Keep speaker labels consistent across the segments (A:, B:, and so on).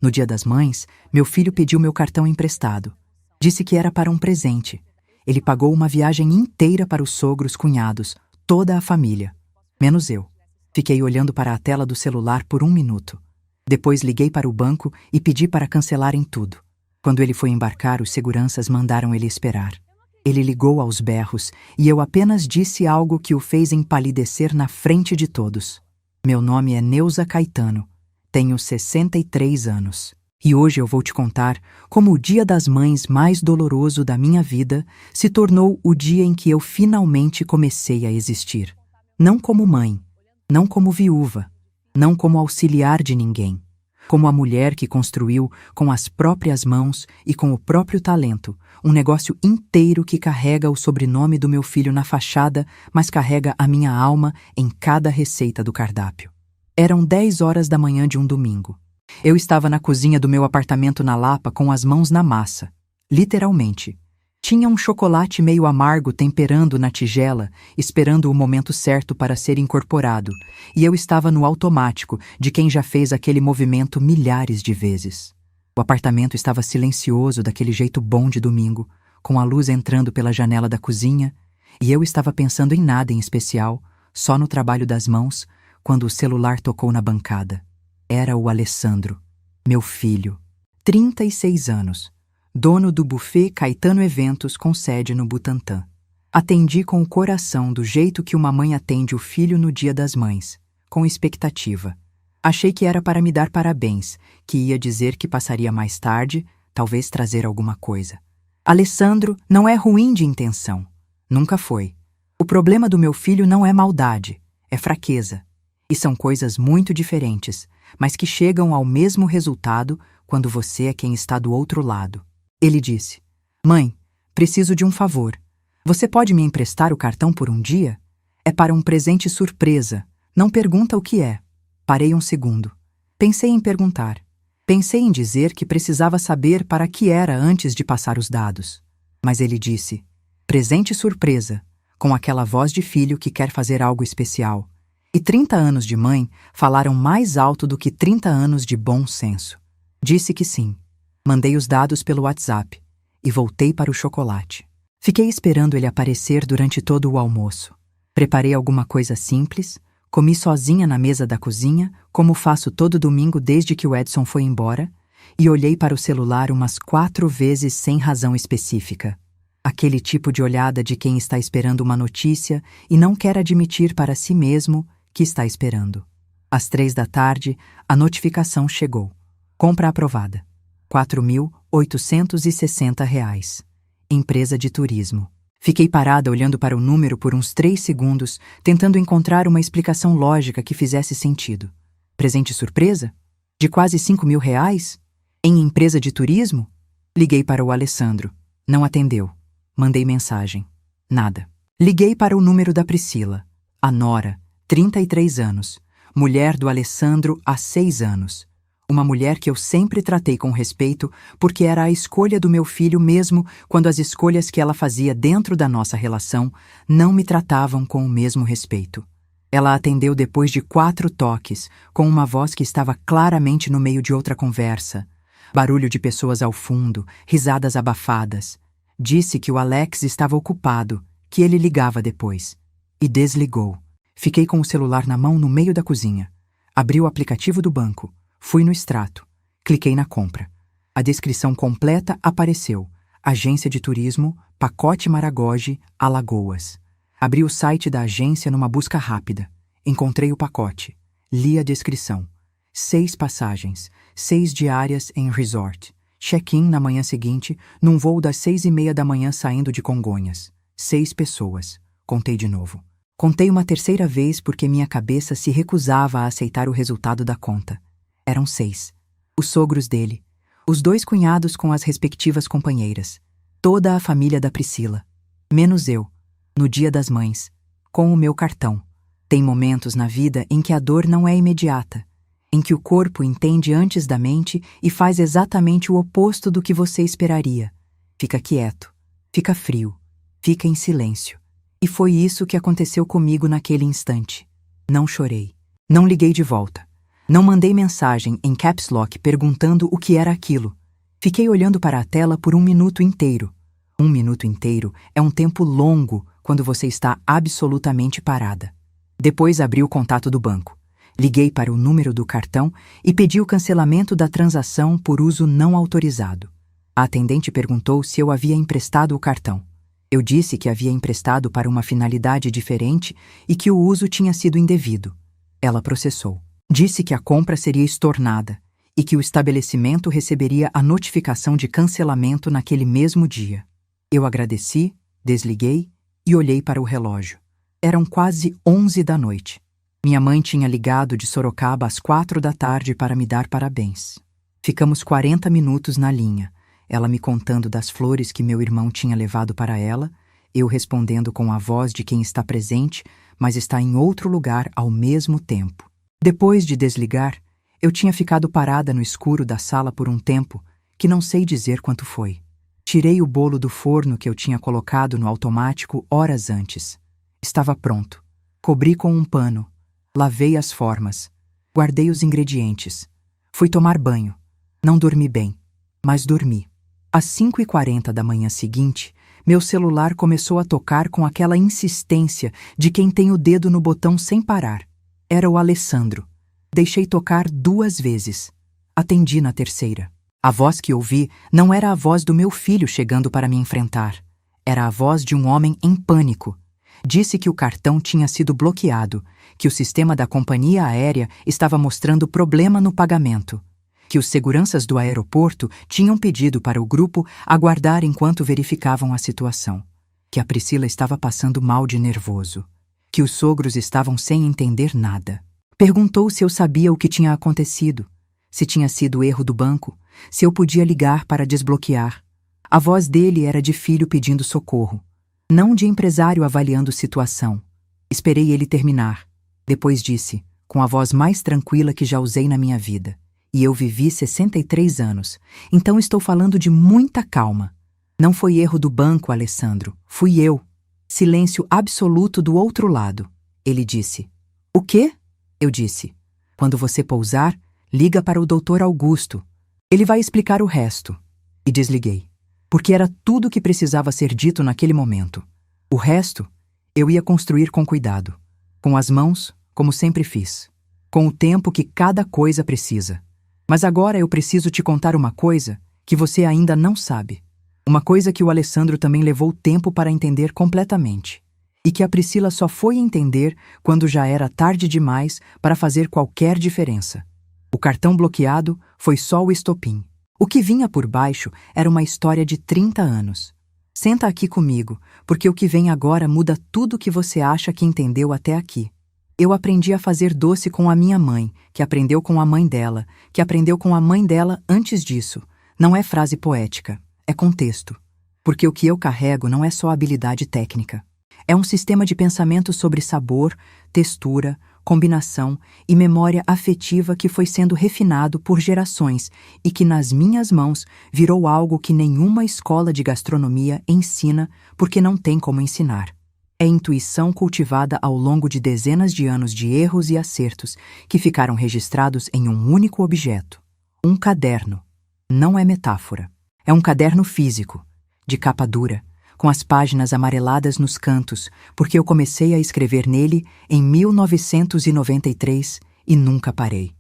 A: No Dia das Mães, meu filho pediu meu cartão emprestado. Disse que era para um presente. Ele pagou uma viagem inteira para os sogros, cunhados, toda a família. Menos eu. Fiquei olhando para a tela do celular por 1 minuto. Depois liguei para o banco e pedi para cancelarem tudo. Quando ele foi embarcar, os seguranças mandaram ele esperar. Ele ligou aos berros e eu apenas disse algo que o fez empalidecer na frente de todos. Meu nome é Neuza Caetano. Tenho 63 anos. E hoje eu vou te contar como o Dia das Mães mais doloroso da minha vida se tornou o dia em que eu finalmente comecei a existir. Não como mãe, não como viúva, não como auxiliar de ninguém, como a mulher que construiu com as próprias mãos e com o próprio talento um negócio inteiro que carrega o sobrenome do meu filho na fachada, mas carrega a minha alma em cada receita do cardápio. Eram 10 horas da manhã de um domingo. Eu estava na cozinha do meu apartamento na Lapa com as mãos na massa. Literalmente. Tinha um chocolate meio amargo temperando na tigela, esperando o momento certo para ser incorporado, e eu estava no automático de quem já fez aquele movimento milhares de vezes. O apartamento estava silencioso daquele jeito bom de domingo, com a luz entrando pela janela da cozinha, e eu estava pensando em nada em especial, só no trabalho das mãos, quando o celular tocou na bancada. Era o Alessandro, meu filho, 36 anos, dono do buffet Caetano Eventos com sede no Butantã. Atendi com o coração do jeito que uma mãe atende o filho no Dia das Mães, com expectativa. Achei que era para me dar parabéns, que ia dizer que passaria mais tarde, talvez trazer alguma coisa. Alessandro não é ruim de intenção. Nunca foi. O problema do meu filho não é maldade, é fraqueza. E são coisas muito diferentes, mas que chegam ao mesmo resultado quando você é quem está do outro lado. Ele disse: "Mãe, preciso de um favor. Você pode me emprestar o cartão por um dia? É para um presente surpresa. Não pergunta o que é." Parei um segundo. Pensei em perguntar. Pensei em dizer que precisava saber para que era antes de passar os dados. Mas ele disse: "Presente surpresa", com aquela voz de filho que quer fazer algo especial. E 30 anos de mãe falaram mais alto do que 30 anos de bom senso. Disse que sim. Mandei os dados pelo WhatsApp e voltei para o chocolate. Fiquei esperando ele aparecer durante todo o almoço. Preparei alguma coisa simples, comi sozinha na mesa da cozinha, como faço todo domingo desde que o Edson foi embora, e olhei para o celular umas 4 vezes sem razão específica. Aquele tipo de olhada de quem está esperando uma notícia e não quer admitir para si mesmo que está esperando. Às 3 da tarde, a notificação chegou. Compra aprovada. R$ 4.860. Empresa de turismo. Fiquei parada olhando para o número por uns 3 segundos, tentando encontrar uma explicação lógica que fizesse sentido. Presente surpresa? De quase R$ 5.000? Em empresa de turismo? Liguei para o Alessandro. Não atendeu. Mandei mensagem. Nada. Liguei para o número da Priscila. A nora, 33 anos. Mulher do Alessandro há 6 anos. Uma mulher que eu sempre tratei com respeito porque era a escolha do meu filho mesmo quando as escolhas que ela fazia dentro da nossa relação não me tratavam com o mesmo respeito. Ela atendeu depois de 4 toques, com uma voz que estava claramente no meio de outra conversa. Barulho de pessoas ao fundo, risadas abafadas. Disse que o Alex estava ocupado, que ele ligava depois. E desligou. Fiquei com o celular na mão no meio da cozinha. Abri o aplicativo do banco. Fui no extrato. Cliquei na compra. A descrição completa apareceu. Agência de turismo, pacote Maragogi, Alagoas. Abri o site da agência numa busca rápida. Encontrei o pacote. Li a descrição. 6 passagens, 6 diárias em resort. Check-in na manhã seguinte, num voo das 6:30 da manhã saindo de Congonhas. 6 pessoas. Contei de novo. Contei uma terceira vez porque minha cabeça se recusava a aceitar o resultado da conta. Eram 6. Os sogros dele. Os 2 cunhados com as respectivas companheiras. Toda a família da Priscila. Menos eu, no Dia das Mães, com o meu cartão. Tem momentos na vida em que a dor não é imediata, em que o corpo entende antes da mente e faz exatamente o oposto do que você esperaria. Fica quieto, fica frio, fica em silêncio. E foi isso que aconteceu comigo naquele instante. Não chorei. Não liguei de volta. Não mandei mensagem em caps lock perguntando o que era aquilo. Fiquei olhando para a tela por 1 minuto inteiro. 1 minuto inteiro é um tempo longo quando você está absolutamente parada. Depois abri o contato do banco. Liguei para o número do cartão e pedi o cancelamento da transação por uso não autorizado. A atendente perguntou se eu havia emprestado o cartão. Eu disse que havia emprestado para uma finalidade diferente e que o uso tinha sido indevido. Ela processou. Disse que a compra seria estornada e que o estabelecimento receberia a notificação de cancelamento naquele mesmo dia. Eu agradeci, desliguei e olhei para o relógio. Eram quase 11 da noite. Minha mãe tinha ligado de Sorocaba às 4 da tarde para me dar parabéns. Ficamos 40 minutos na linha, ela me contando das flores que meu irmão tinha levado para ela, eu respondendo com a voz de quem está presente, mas está em outro lugar ao mesmo tempo. Depois de desligar, eu tinha ficado parada no escuro da sala por um tempo, que não sei dizer quanto foi. Tirei o bolo do forno que eu tinha colocado no automático horas antes. Estava pronto. Cobri com um pano. Lavei as formas. Guardei os ingredientes. Fui tomar banho. Não dormi bem, mas dormi. Às 5h40 da manhã seguinte, meu celular começou a tocar com aquela insistência de quem tem o dedo no botão sem parar. Era o Alessandro. Deixei tocar 2 vezes. Atendi na terceira. A voz que ouvi não era a voz do meu filho chegando para me enfrentar. Era a voz de um homem em pânico. Disse que o cartão tinha sido bloqueado, que o sistema da companhia aérea estava mostrando problema no pagamento, que os seguranças do aeroporto tinham pedido para o grupo aguardar enquanto verificavam a situação, que a Priscila estava passando mal de nervoso, que os sogros estavam sem entender nada. Perguntou se eu sabia o que tinha acontecido, se tinha sido erro do banco, se eu podia ligar para desbloquear. A voz dele era de filho pedindo socorro, não de empresário avaliando situação. Esperei ele terminar. Depois disse, com a voz mais tranquila que já usei na minha vida. E eu vivi 63 anos, então estou falando de muita calma. Não foi erro do banco, Alessandro. Fui eu. Silêncio absoluto do outro lado. Ele disse. O quê? Eu disse. Quando você pousar, liga para o Dr. Augusto. Ele vai explicar o resto. E desliguei. Porque era tudo o que precisava ser dito naquele momento. O resto, eu ia construir com cuidado. Com as mãos, como sempre fiz. Com o tempo que cada coisa precisa. Mas agora eu preciso te contar uma coisa que você ainda não sabe. Uma coisa que o Alessandro também levou tempo para entender completamente. E que a Priscila só foi entender quando já era tarde demais para fazer qualquer diferença. O cartão bloqueado foi só o estopim. O que vinha por baixo era uma história de 30 anos. Senta aqui comigo, porque o que vem agora muda tudo o que você acha que entendeu até aqui. Eu aprendi a fazer doce com a minha mãe, que aprendeu com a mãe dela, que aprendeu com a mãe dela antes disso. Não é frase poética, é contexto. Porque o que eu carrego não é só habilidade técnica. É um sistema de pensamento sobre sabor, textura, combinação e memória afetiva que foi sendo refinado por gerações e que nas minhas mãos virou algo que nenhuma escola de gastronomia ensina porque não tem como ensinar. É intuição cultivada ao longo de dezenas de anos de erros e acertos que ficaram registrados em um único objeto. Um caderno. Não é metáfora. É um caderno físico, de capa dura, com as páginas amareladas nos cantos, porque eu comecei a escrever nele em 1993 e nunca parei.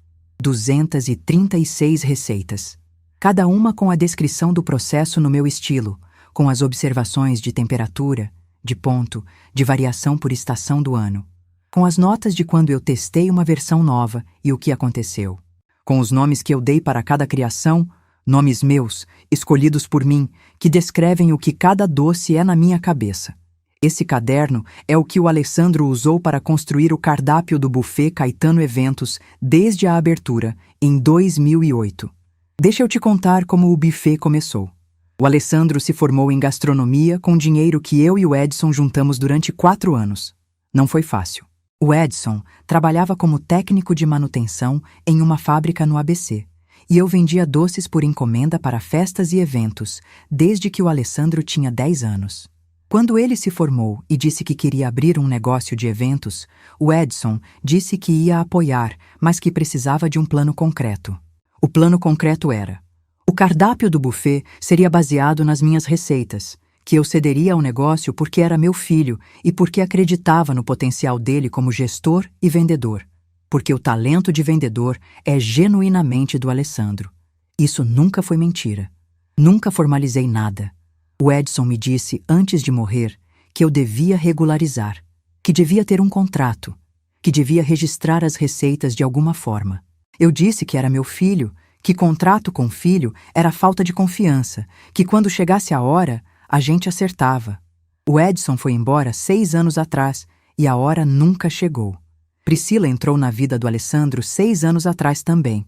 A: 236 receitas. Cada uma com a descrição do processo no meu estilo, com as observações de temperatura, de ponto, de variação por estação do ano. Com as notas de quando eu testei uma versão nova e o que aconteceu. Com os nomes que eu dei para cada criação, nomes meus, escolhidos por mim, que descrevem o que cada doce é na minha cabeça. Esse caderno é o que o Alessandro usou para construir o cardápio do buffet Caetano Eventos desde a abertura, em 2008. Deixa eu te contar como o buffet começou. O Alessandro se formou em gastronomia com dinheiro que eu e o Edson juntamos durante 4 anos. Não foi fácil. O Edson trabalhava como técnico de manutenção em uma fábrica no ABC. E eu vendia doces por encomenda para festas e eventos, desde que o Alessandro tinha 10 anos. Quando ele se formou e disse que queria abrir um negócio de eventos, o Edson disse que ia apoiar, mas que precisava de um plano concreto. O plano concreto era: o cardápio do buffet seria baseado nas minhas receitas, que eu cederia ao negócio porque era meu filho e porque acreditava no potencial dele como gestor e vendedor, porque o talento de vendedor é genuinamente do Alessandro. Isso nunca foi mentira. Nunca formalizei nada. O Edson me disse antes de morrer que eu devia regularizar, que devia ter um contrato, que devia registrar as receitas de alguma forma. Eu disse que era meu filho, que contrato com filho era falta de confiança, que quando chegasse a hora, a gente acertava. O Edson foi embora 6 anos atrás e a hora nunca chegou. Priscila entrou na vida do Alessandro 6 anos atrás também,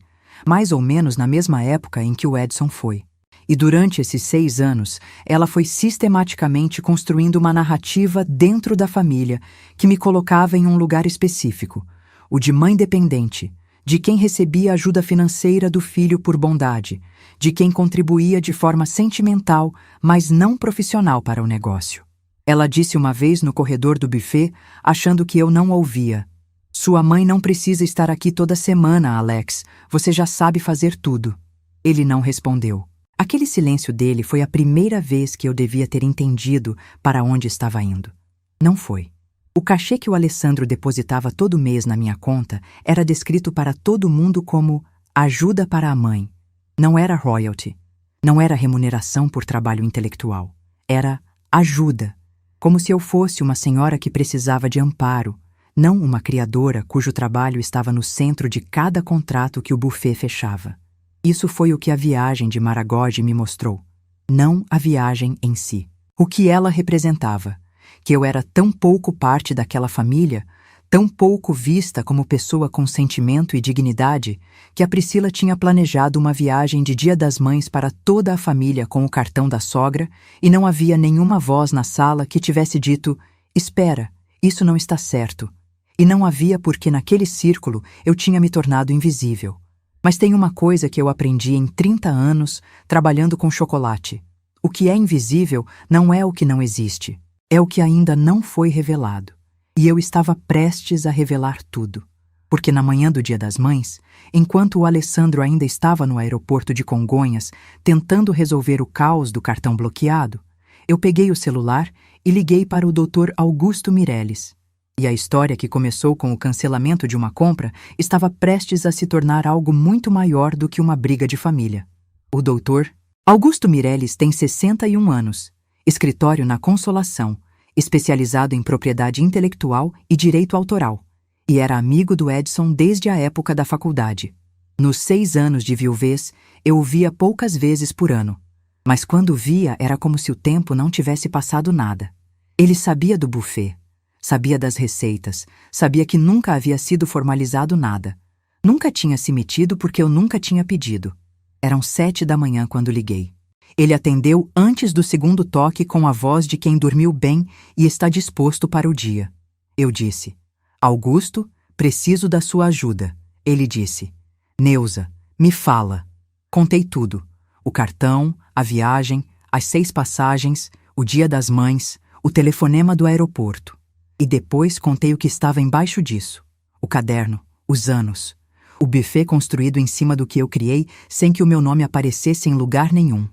A: mais ou menos na mesma época em que o Edson foi. E durante esses 6 anos, ela foi sistematicamente construindo uma narrativa dentro da família que me colocava em um lugar específico, o de mãe dependente, de quem recebia ajuda financeira do filho por bondade, de quem contribuía de forma sentimental, mas não profissional para o negócio. Ela disse uma vez no corredor do buffet, achando que eu não ouvia: "Sua mãe não precisa estar aqui toda semana, Alex. Você já sabe fazer tudo." Ele não respondeu. Aquele silêncio dele foi a primeira vez que eu devia ter entendido para onde estava indo. Não foi. O cachê que o Alessandro depositava todo mês na minha conta era descrito para todo mundo como ajuda para a mãe. Não era royalty. Não era remuneração por trabalho intelectual. Era ajuda. Como se eu fosse uma senhora que precisava de amparo, não uma criadora cujo trabalho estava no centro de cada contrato que o buffet fechava. Isso foi o que a viagem de Maragogi me mostrou, não a viagem em si. O que ela representava, que eu era tão pouco parte daquela família, tão pouco vista como pessoa com sentimento e dignidade, que a Priscila tinha planejado uma viagem de Dia das Mães para toda a família com o cartão da sogra e não havia nenhuma voz na sala que tivesse dito: "Espera, isso não está certo." E não havia porque naquele círculo eu tinha me tornado invisível. Mas tem uma coisa que eu aprendi em 30 anos trabalhando com chocolate. O que é invisível não é o que não existe, é o que ainda não foi revelado. E eu estava prestes a revelar tudo. Porque na manhã do Dia das Mães, enquanto o Alessandro ainda estava no aeroporto de Congonhas tentando resolver o caos do cartão bloqueado, eu peguei o celular e liguei para o Dr. Augusto Mireles. E a história que começou com o cancelamento de uma compra estava prestes a se tornar algo muito maior do que uma briga de família. O doutor Augusto Mireles tem 61 anos, escritório na Consolação, especializado em propriedade intelectual e direito autoral, e era amigo do Edson desde a época da faculdade. Nos 6 anos de viuvez, eu o via poucas vezes por ano, mas quando via era como se o tempo não tivesse passado nada. Ele sabia do buffet, sabia das receitas, sabia que nunca havia sido formalizado nada. Nunca tinha se metido porque eu nunca tinha pedido. Eram 7 da manhã quando liguei. Ele atendeu antes do segundo toque com a voz de quem dormiu bem e está disposto para o dia. Eu disse: "Augusto, preciso da sua ajuda." Ele disse: "Neuza, me fala." Contei tudo. O cartão, a viagem, as 6 passagens, o Dia das Mães, o telefonema do aeroporto. E depois contei o que estava embaixo disso. O caderno, os anos. O buffet construído em cima do que eu criei sem que o meu nome aparecesse em lugar nenhum.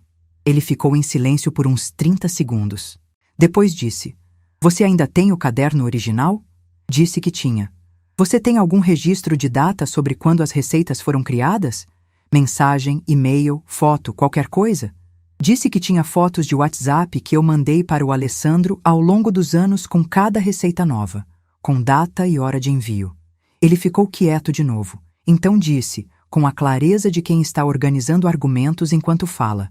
A: Ele ficou em silêncio por uns 30 segundos. Depois disse: "Você ainda tem o caderno original?" Disse que tinha. "Você tem algum registro de data sobre quando as receitas foram criadas? Mensagem, e-mail, foto, qualquer coisa?" Disse que tinha fotos de WhatsApp que eu mandei para o Alessandro ao longo dos anos com cada receita nova, com data e hora de envio. Ele ficou quieto de novo. Então disse, com a clareza de quem está organizando argumentos enquanto fala: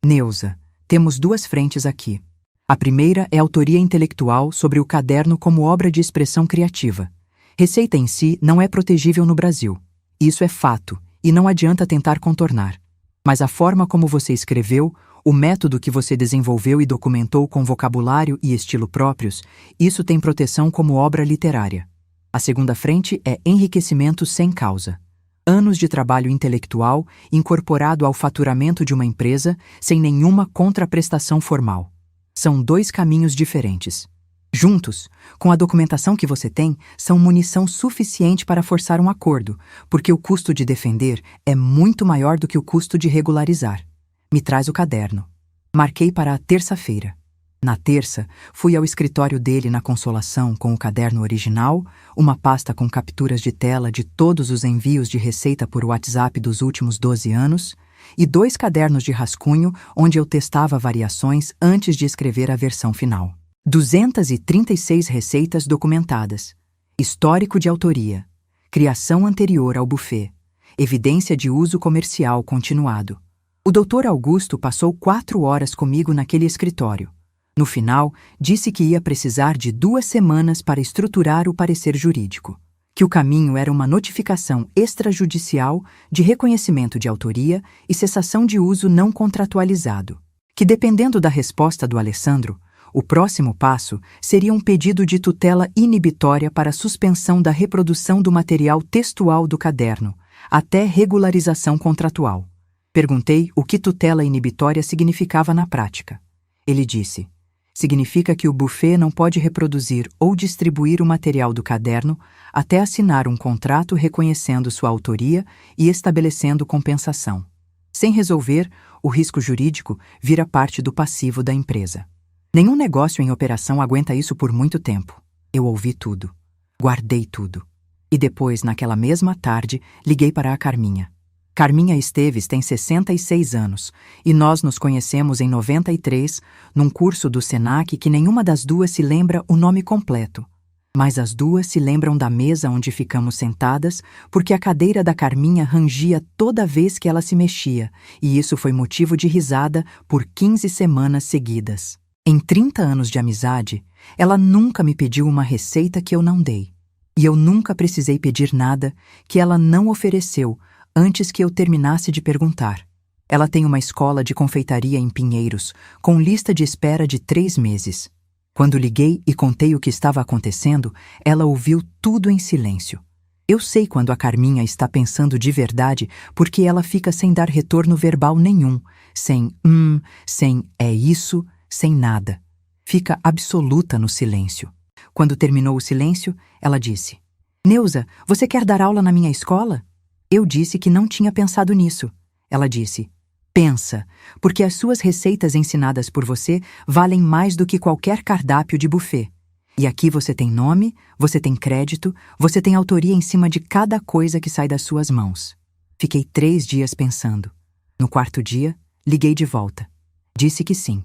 A: "Neuza, temos 2 frentes aqui. A primeira é autoria intelectual sobre o caderno como obra de expressão criativa. Receita em si não é protegível no Brasil. Isso é fato, e não adianta tentar contornar. Mas a forma como você escreveu, o método que você desenvolveu e documentou com vocabulário e estilo próprios, isso tem proteção como obra literária. A segunda frente é enriquecimento sem causa. Anos de trabalho intelectual incorporado ao faturamento de uma empresa sem nenhuma contraprestação formal. São dois caminhos diferentes. Juntos, com a documentação que você tem, são munição suficiente para forçar um acordo, porque o custo de defender é muito maior do que o custo de regularizar. Me traz o caderno. Marquei para a terça-feira. Na terça, fui ao escritório dele na Consolação com o caderno original, uma pasta com capturas de tela de todos os envios de receita por WhatsApp dos últimos 12 anos e 2 cadernos de rascunho onde eu testava variações antes de escrever a versão final. 236 receitas documentadas. Histórico de autoria. Criação anterior ao buffet. Evidência de uso comercial continuado. O Dr. Augusto passou 4 horas comigo naquele escritório. No final, disse que ia precisar de 2 semanas para estruturar o parecer jurídico, que o caminho era uma notificação extrajudicial de reconhecimento de autoria e cessação de uso não contratualizado, que dependendo da resposta do Alessandro, o próximo passo seria um pedido de tutela inibitória para suspensão da reprodução do material textual do caderno, até regularização contratual. Perguntei o que tutela inibitória significava na prática. Ele disse: significa que o buffet não pode reproduzir ou distribuir o material do caderno até assinar um contrato reconhecendo sua autoria e estabelecendo compensação. Sem resolver, o risco jurídico vira parte do passivo da empresa. Nenhum negócio em operação aguenta isso por muito tempo. Eu ouvi tudo. Guardei tudo. E depois, naquela mesma tarde, liguei para a Carminha. Carminha Esteves tem 66 anos e nós nos conhecemos em 93, num curso do Senac que nenhuma das duas se lembra o nome completo. Mas as duas se lembram da mesa onde ficamos sentadas porque a cadeira da Carminha rangia toda vez que ela se mexia e isso foi motivo de risada por 15 semanas seguidas. Em 30 anos de amizade, ela nunca me pediu uma receita que eu não dei. E eu nunca precisei pedir nada que ela não ofereceu antes que eu terminasse de perguntar. Ela tem uma escola de confeitaria em Pinheiros, com lista de espera de 3 meses. Quando liguei e contei o que estava acontecendo, ela ouviu tudo em silêncio. Eu sei quando a Carminha está pensando de verdade, porque ela fica sem dar retorno verbal nenhum, sem sem é isso, sem nada. Fica absoluta no silêncio. Quando terminou o silêncio, ela disse: Neuza, você quer dar aula na minha escola? Eu disse que não tinha pensado nisso. Ela disse: pensa, porque as suas receitas ensinadas por você valem mais do que qualquer cardápio de buffet. E aqui você tem nome, você tem crédito, você tem autoria em cima de cada coisa que sai das suas mãos. Fiquei 3 dias pensando. No 4º dia, liguei de volta. Disse que sim.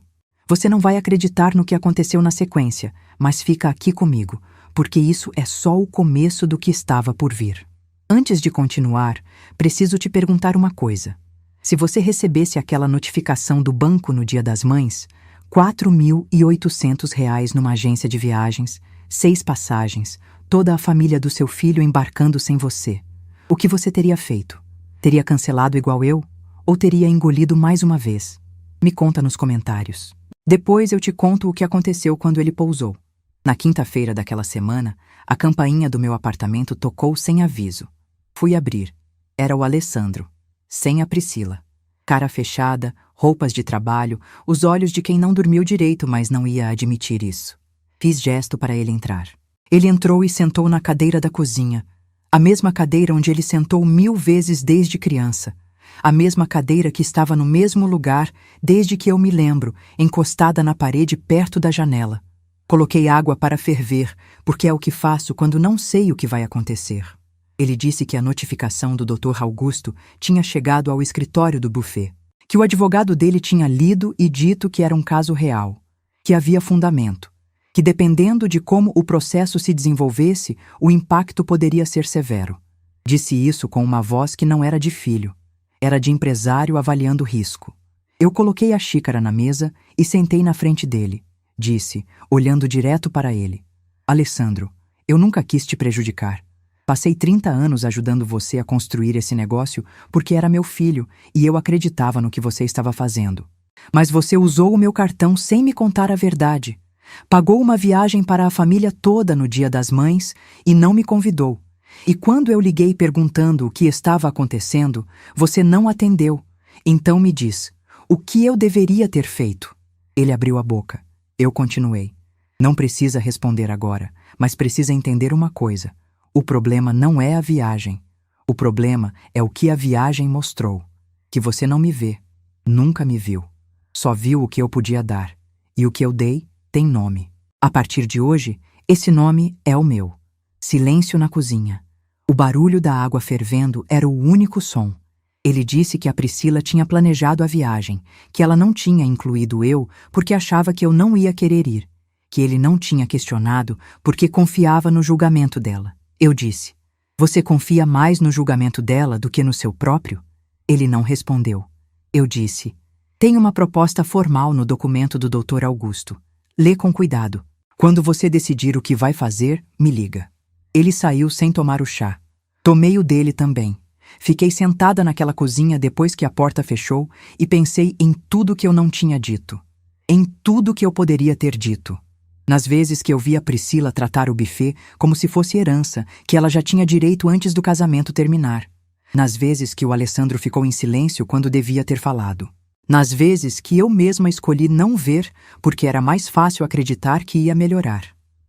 A: Você não vai acreditar no que aconteceu na sequência, mas fica aqui comigo, porque isso é só o começo do que estava por vir. Antes de continuar, preciso te perguntar uma coisa. Se você recebesse aquela notificação do banco no Dia das Mães, R$ 4.800 numa agência de viagens, 6 passagens, toda a família do seu filho embarcando sem você, o que você teria feito? Teria cancelado igual eu? Ou teria engolido mais uma vez? Me conta nos comentários. Depois eu te conto o que aconteceu quando ele pousou. Na quinta-feira daquela semana, a campainha do meu apartamento tocou sem aviso. Fui abrir. Era o Alessandro, sem a Priscila. Cara fechada, roupas de trabalho, os olhos de quem não dormiu direito, mas não ia admitir isso. Fiz gesto para ele entrar. Ele entrou e sentou na cadeira da cozinha, a mesma cadeira onde ele sentou 1000 vezes desde criança. A mesma cadeira que estava no mesmo lugar desde que eu me lembro, encostada na parede perto da janela. Coloquei água para ferver, porque é o que faço quando não sei o que vai acontecer. Ele disse que a notificação do Dr. Augusto tinha chegado ao escritório do buffet, que o advogado dele tinha lido e dito que era um caso real, que havia fundamento, que dependendo de como o processo se desenvolvesse, o impacto poderia ser severo. Disse isso com uma voz que não era de filho, era de empresário avaliando risco. Eu coloquei a xícara na mesa e sentei na frente dele. Disse, olhando direto para ele: Alessandro, eu nunca quis te prejudicar. Passei 30 anos ajudando você a construir esse negócio porque era meu filho e eu acreditava no que você estava fazendo. Mas você usou o meu cartão sem me contar a verdade. Pagou uma viagem para a família toda no Dia das Mães e não me convidou. E quando eu liguei perguntando o que estava acontecendo, você não atendeu. Então me diz, o que eu deveria ter feito? Ele abriu a boca. Eu continuei. Não precisa responder agora, mas precisa entender uma coisa. O problema não é a viagem. O problema é o que a viagem mostrou. Que você não me vê. Nunca me viu. Só viu o que eu podia dar. E o que eu dei tem nome. A partir de hoje, esse nome é o meu. Silêncio na cozinha. O barulho da água fervendo era o único som. Ele disse que a Priscila tinha planejado a viagem, que ela não tinha incluído eu porque achava que eu não ia querer ir, que ele não tinha questionado porque confiava no julgamento dela. Eu disse: "Você confia mais no julgamento dela do que no seu próprio?" Ele não respondeu. Eu disse: "Tem uma proposta formal no documento do Dr. Augusto. Lê com cuidado. Quando você decidir o que vai fazer, me liga." Ele saiu sem tomar o chá. Tomei o dele também. Fiquei sentada naquela cozinha depois que a porta fechou e pensei em tudo que eu não tinha dito. Em tudo que eu poderia ter dito. Nas vezes que eu via Priscila tratar o buffet como se fosse herança, que ela já tinha direito antes do casamento terminar. Nas vezes que o Alessandro ficou em silêncio quando devia ter falado. Nas vezes que eu mesma escolhi não ver porque era mais fácil acreditar que ia melhorar.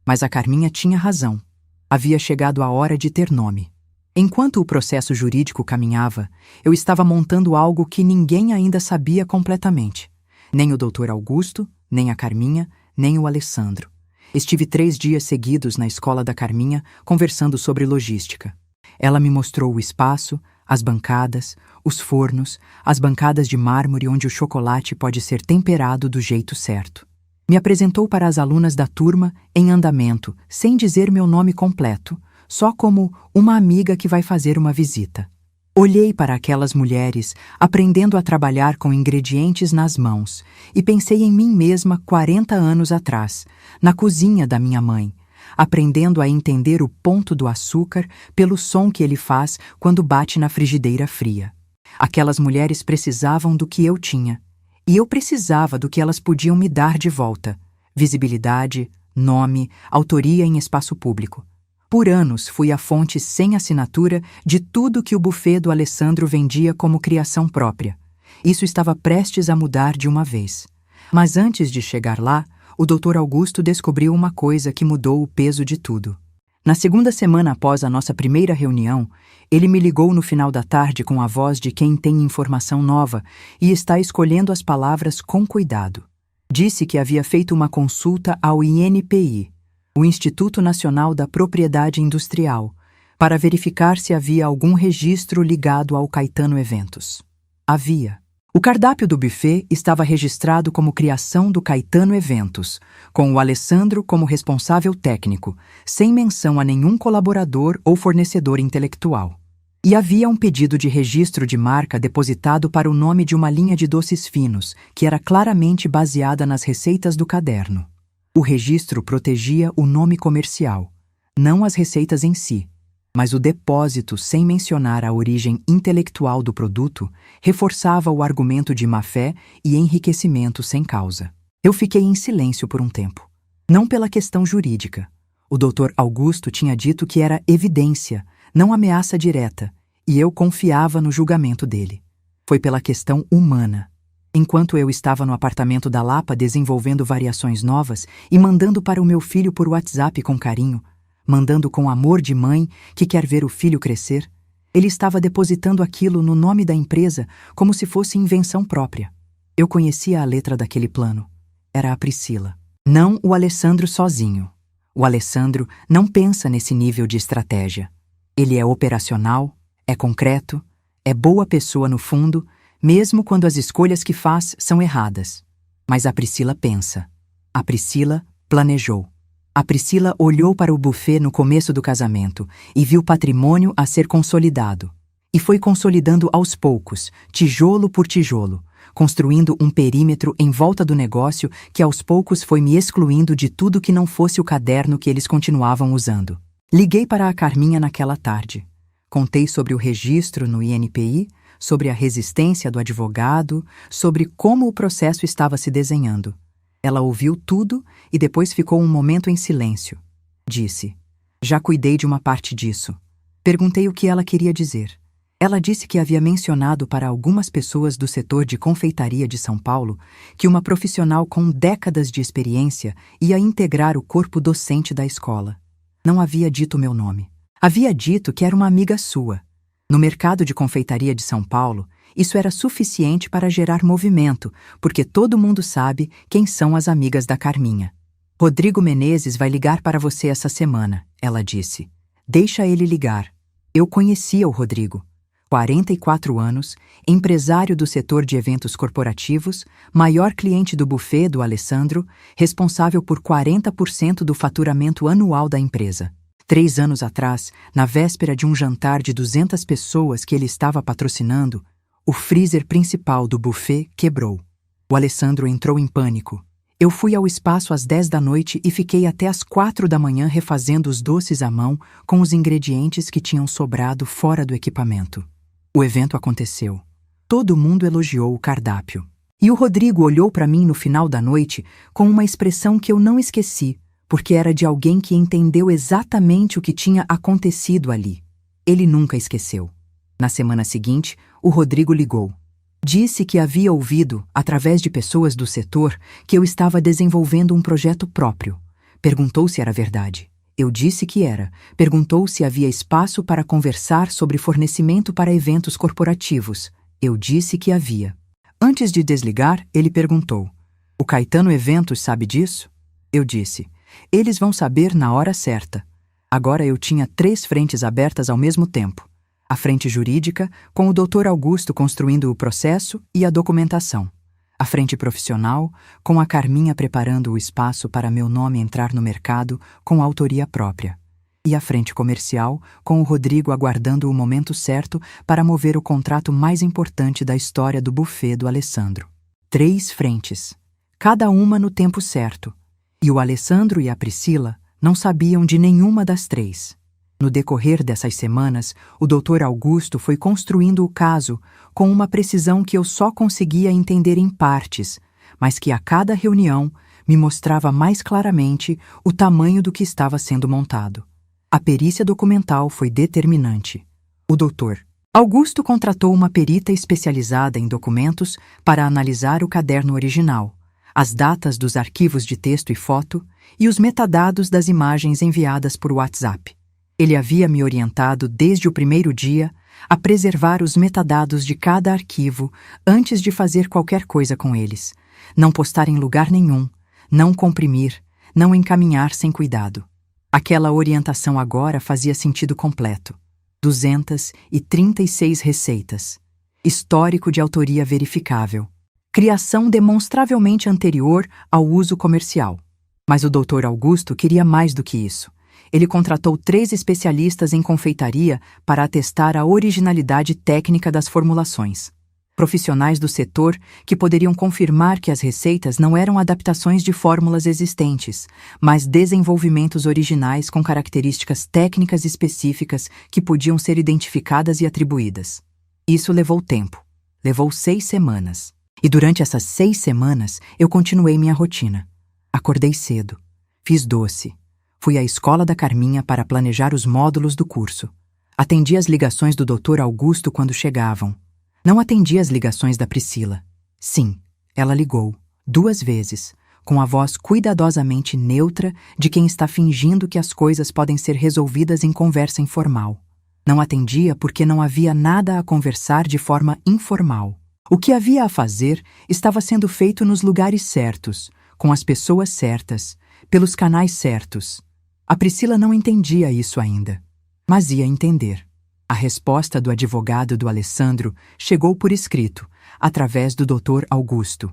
A: Mas a Carminha tinha razão. Havia chegado a hora de ter nome. Enquanto o processo jurídico caminhava, eu estava montando algo que ninguém ainda sabia completamente. Nem o Dr. Augusto, nem a Carminha, nem o Alessandro. Estive 3 dias seguidos na escola da Carminha conversando sobre logística. Ela me mostrou o espaço, as bancadas, os fornos, as bancadas de mármore onde o chocolate pode ser temperado do jeito certo. Me apresentou para as alunas da turma em andamento, sem dizer meu nome completo, só como uma amiga que vai fazer uma visita. Olhei para aquelas mulheres aprendendo a trabalhar com ingredientes nas mãos e pensei em mim mesma 40 anos atrás, na cozinha da minha mãe, aprendendo a entender o ponto do açúcar pelo som que ele faz quando bate na frigideira fria. Aquelas mulheres precisavam do que eu tinha. E eu precisava do que elas podiam me dar de volta: visibilidade, nome, autoria em espaço público. Por anos fui a fonte sem assinatura de tudo que o buffet do Alessandro vendia como criação própria. Isso estava prestes a mudar de uma vez. Mas antes de chegar lá, o Dr. Augusto descobriu uma coisa que mudou o peso de tudo. Na segunda semana após a nossa primeira reunião, ele me ligou no final da tarde com a voz de quem tem informação nova e está escolhendo as palavras com cuidado. Disse que havia feito uma consulta ao INPI, o Instituto Nacional da Propriedade Industrial, para verificar se havia algum registro ligado ao Caetano Eventos. Havia. O cardápio do buffet estava registrado como criação do Caetano Eventos, com o Alessandro como responsável técnico, sem menção a nenhum colaborador ou fornecedor intelectual. E havia um pedido de registro de marca depositado para o nome de uma linha de doces finos, que era claramente baseada nas receitas do caderno. O registro protegia o nome comercial, não as receitas em si. Mas o depósito, sem mencionar a origem intelectual do produto, reforçava o argumento de má-fé e enriquecimento sem causa. Eu fiquei em silêncio por um tempo. Não pela questão jurídica. O Dr. Augusto tinha dito que era evidência, não ameaça direta, e eu confiava no julgamento dele. Foi pela questão humana. Enquanto eu estava no apartamento da Lapa desenvolvendo variações novas e mandando para o meu filho por WhatsApp com carinho, mandando com amor de mãe que quer ver o filho crescer, ele estava depositando aquilo no nome da empresa como se fosse invenção própria. Eu conhecia a letra daquele plano. Era a Priscila. Não o Alessandro sozinho. O Alessandro não pensa nesse nível de estratégia. Ele é operacional, é concreto, é boa pessoa no fundo, mesmo quando as escolhas que faz são erradas. Mas a Priscila pensa. A Priscila planejou. A Priscila olhou para o buffet no começo do casamento e viu patrimônio a ser consolidado. E foi consolidando aos poucos, tijolo por tijolo, construindo um perímetro em volta do negócio que aos poucos foi me excluindo de tudo que não fosse o caderno que eles continuavam usando. Liguei para a Carminha naquela tarde. Contei sobre o registro no INPI, sobre a resistência do advogado, sobre como o processo estava se desenhando. Ela ouviu tudo e depois ficou um momento em silêncio. Disse: "Já cuidei de uma parte disso." Perguntei o que ela queria dizer. Ela disse que havia mencionado para algumas pessoas do setor de confeitaria de São Paulo que uma profissional com décadas de experiência ia integrar o corpo docente da escola. Não havia dito meu nome. Havia dito que era uma amiga sua. No mercado de confeitaria de São Paulo, isso era suficiente para gerar movimento, porque todo mundo sabe quem são as amigas da Carminha. Rodrigo Menezes vai ligar para você essa semana, ela disse. Deixa ele ligar. Eu conhecia o Rodrigo. 44 anos, empresário do setor de eventos corporativos, maior cliente do buffet do Alessandro, responsável por 40% do faturamento anual da empresa. 3 anos atrás, na véspera de um jantar de 200 pessoas que ele estava patrocinando, o freezer principal do buffet quebrou. O Alessandro entrou em pânico. Eu fui ao espaço às 10 da noite e fiquei até às 4 da manhã refazendo os doces à mão com os ingredientes que tinham sobrado fora do equipamento. O evento aconteceu. Todo mundo elogiou o cardápio. E o Rodrigo olhou para mim no final da noite com uma expressão que eu não esqueci, porque era de alguém que entendeu exatamente o que tinha acontecido ali. Ele nunca esqueceu. Na semana seguinte, o Rodrigo ligou. Disse que havia ouvido, através de pessoas do setor, que eu estava desenvolvendo um projeto próprio. Perguntou se era verdade. Eu disse que era. Perguntou se havia espaço para conversar sobre fornecimento para eventos corporativos. Eu disse que havia. Antes de desligar, ele perguntou: o Caetano Eventos sabe disso? Eu disse: eles vão saber na hora certa. Agora eu tinha 3 frentes abertas ao mesmo tempo. A frente jurídica, com o Dr. Augusto construindo o processo e a documentação. A frente profissional, com a Carminha preparando o espaço para meu nome entrar no mercado com autoria própria. E a frente comercial, com o Rodrigo aguardando o momento certo para mover o contrato mais importante da história do buffet do Alessandro. 3 frentes, cada uma no tempo certo. E o Alessandro e a Priscila não sabiam de nenhuma das 3. No decorrer dessas semanas, o Dr. Augusto foi construindo o caso com uma precisão que eu só conseguia entender em partes, mas que a cada reunião me mostrava mais claramente o tamanho do que estava sendo montado. A perícia documental foi determinante. O Dr. Augusto contratou uma perita especializada em documentos para analisar o caderno original, as datas dos arquivos de texto e foto e os metadados das imagens enviadas por WhatsApp. Ele havia me orientado desde o primeiro dia a preservar os metadados de cada arquivo antes de fazer qualquer coisa com eles, não postar em lugar nenhum, não comprimir, não encaminhar sem cuidado. Aquela orientação agora fazia sentido completo. 236 receitas. Histórico de autoria verificável. Criação demonstravelmente anterior ao uso comercial. Mas o Dr. Augusto queria mais do que isso. Ele contratou 3 especialistas em confeitaria para atestar a originalidade técnica das formulações. Profissionais do setor que poderiam confirmar que as receitas não eram adaptações de fórmulas existentes, mas desenvolvimentos originais com características técnicas específicas que podiam ser identificadas e atribuídas. Isso levou tempo. Levou 6 semanas. E durante essas 6 semanas, eu continuei minha rotina. Acordei cedo. Fiz doce. Fui à escola da Carminha para planejar os módulos do curso. Atendi as ligações do Dr. Augusto quando chegavam. Não atendi as ligações da Priscila. Sim, ela ligou, 2 vezes, com a voz cuidadosamente neutra de quem está fingindo que as coisas podem ser resolvidas em conversa informal. Não atendia porque não havia nada a conversar de forma informal. O que havia a fazer estava sendo feito nos lugares certos, com as pessoas certas, pelos canais certos. A Priscila não entendia isso ainda, mas ia entender. A resposta do advogado do Alessandro chegou por escrito, através do Dr. Augusto.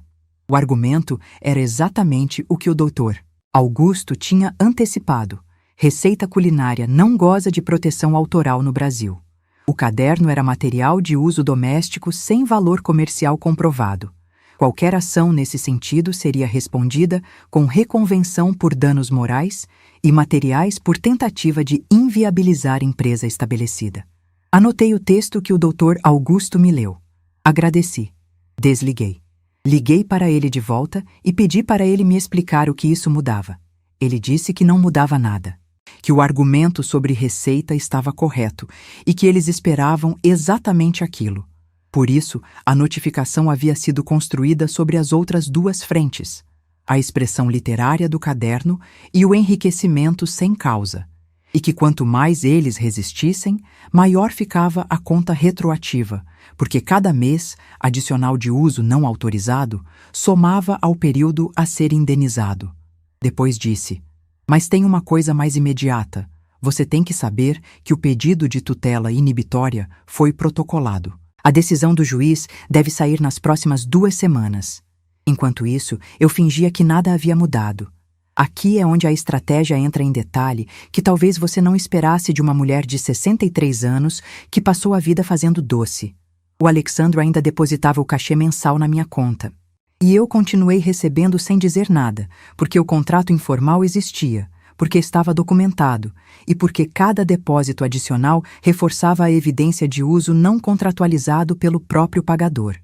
A: O argumento era exatamente o que o Dr. Augusto tinha antecipado. Receita culinária não goza de proteção autoral no Brasil. O caderno era material de uso doméstico sem valor comercial comprovado. Qualquer ação nesse sentido seria respondida com reconvenção por danos morais e materiais por tentativa de inviabilizar empresa estabelecida. Anotei o texto que o Dr. Augusto me leu. Agradeci. Desliguei. Liguei para ele de volta e pedi para ele me explicar o que isso mudava. Ele disse que não mudava nada. que o argumento sobre receita estava correto e que eles esperavam exatamente aquilo. Por isso, a notificação havia sido construída sobre as outras duas frentes: a expressão literária do caderno e o enriquecimento sem causa, e que quanto mais eles resistissem, maior ficava a conta retroativa, porque cada mês adicional de uso não autorizado somava ao período a ser indenizado. Depois disse: "Mas tem uma coisa mais imediata. Você tem que saber que o pedido de tutela inibitória foi protocolado. A decisão do juiz deve sair nas próximas 2 semanas." Enquanto isso, eu fingia que nada havia mudado. Aqui é onde a estratégia entra em detalhe que talvez você não esperasse de uma mulher de 63 anos que passou a vida fazendo doce. O Alexandro ainda depositava o cachê mensal na minha conta. E eu continuei recebendo sem dizer nada, porque o contrato informal existia, porque estava documentado e porque cada depósito adicional reforçava a evidência de uso não contratualizado pelo próprio pagador.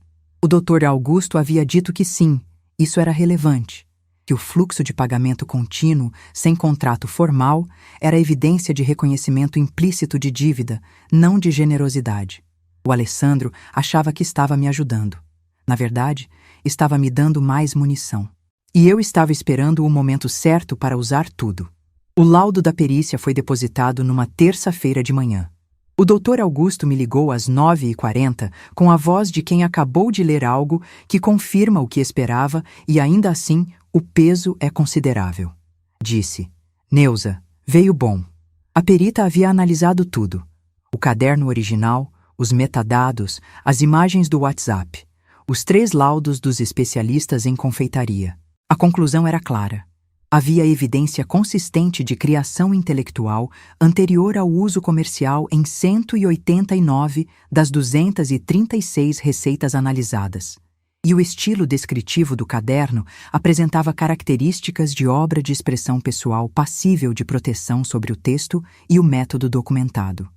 A: O Dr. Augusto havia dito que sim, isso era relevante, que o fluxo de pagamento contínuo, sem contrato formal, era evidência de reconhecimento implícito de dívida, não de generosidade. O Alessandro achava que estava me ajudando. Na verdade, estava me dando mais munição. E eu estava esperando o momento certo para usar tudo. O laudo da perícia foi depositado numa terça-feira de manhã. O Dr. Augusto me ligou às 9h40 com a voz de quem acabou de ler algo que confirma o que esperava e, ainda assim, o peso é considerável. Disse: "Neuza, veio bom." A perita havia analisado tudo: o caderno original, os metadados, as imagens do WhatsApp, os 3 laudos dos especialistas em confeitaria. A conclusão era clara. Havia evidência consistente de criação intelectual anterior ao uso comercial em 189 das 236 receitas analisadas. E o estilo descritivo do caderno apresentava características de obra de expressão pessoal passível de proteção sobre o texto e o método documentado.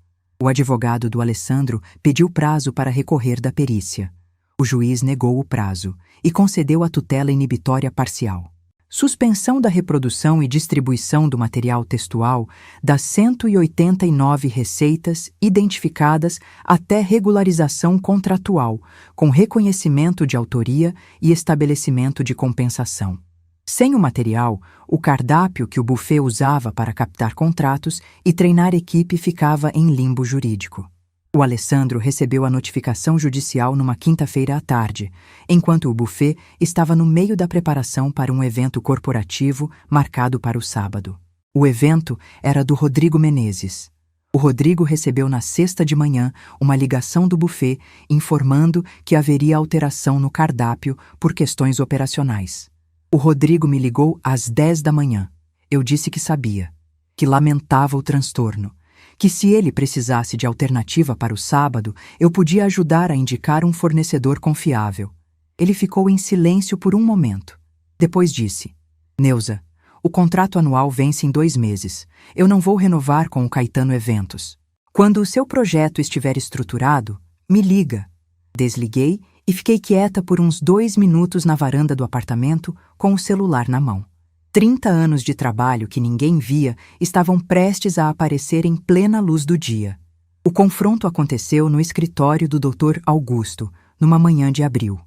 A: O advogado do Alessandro pediu prazo para recorrer da perícia. O juiz negou o prazo e concedeu a tutela inibitória parcial. Suspensão da reprodução e distribuição do material textual das 189 receitas identificadas até regularização contratual, com reconhecimento de autoria e estabelecimento de compensação. Sem o material, o cardápio que o buffet usava para captar contratos e treinar equipe ficava em limbo jurídico. O Alessandro recebeu a notificação judicial numa quinta-feira à tarde, enquanto o buffet estava no meio da preparação para um evento corporativo marcado para o sábado. O evento era do Rodrigo Menezes. O Rodrigo recebeu na sexta de manhã uma ligação do buffet informando que haveria alteração no cardápio por questões operacionais. O Rodrigo me ligou às 10 da manhã. Eu disse que sabia, que lamentava o transtorno, que se ele precisasse de alternativa para o sábado, eu podia ajudar a indicar um fornecedor confiável. Ele ficou em silêncio por um momento. Depois disse: "Neuza, o contrato anual vence em 2 meses. Eu não vou renovar com o Caetano Eventos. Quando o seu projeto estiver estruturado, me liga." Desliguei e fiquei quieta por uns 2 minutos na varanda do apartamento com o celular na mão. 30 anos de trabalho que ninguém via estavam prestes a aparecer em plena luz do dia. O confronto aconteceu no escritório do Dr. Augusto, numa manhã de abril.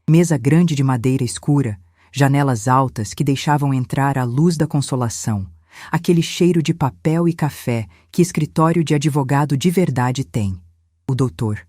A: Mesa grande de madeira escura, janelas altas que deixavam entrar a luz da consolação, aquele cheiro de papel e café que escritório de advogado de verdade tem. O Dr.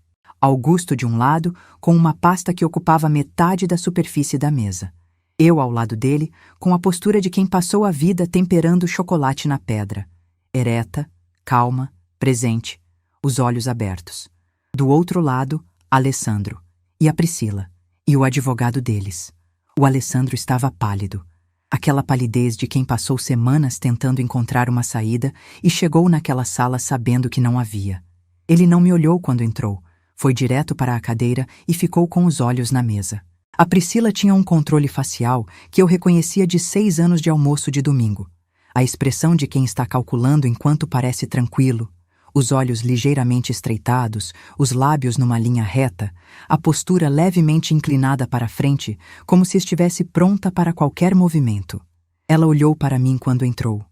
A: Augusto de um lado, com uma pasta que ocupava metade da superfície da mesa. Eu ao lado dele, com a postura de quem passou a vida temperando chocolate na pedra. Ereta, calma, presente, os olhos abertos. Do outro lado, Alessandro, e a Priscila, e o advogado deles. O Alessandro estava pálido. Aquela palidez de quem passou semanas tentando encontrar uma saída e chegou naquela sala sabendo que não havia. Ele não me olhou quando entrou, foi direto para a cadeira e ficou com os olhos na mesa. A Priscila tinha um controle facial que eu reconhecia de 6 anos de almoço de domingo. A expressão de quem está calculando enquanto parece tranquilo, os olhos ligeiramente estreitados, os lábios numa linha reta, a postura levemente inclinada para frente, como se estivesse pronta para qualquer movimento. Ela olhou para mim quando entrou.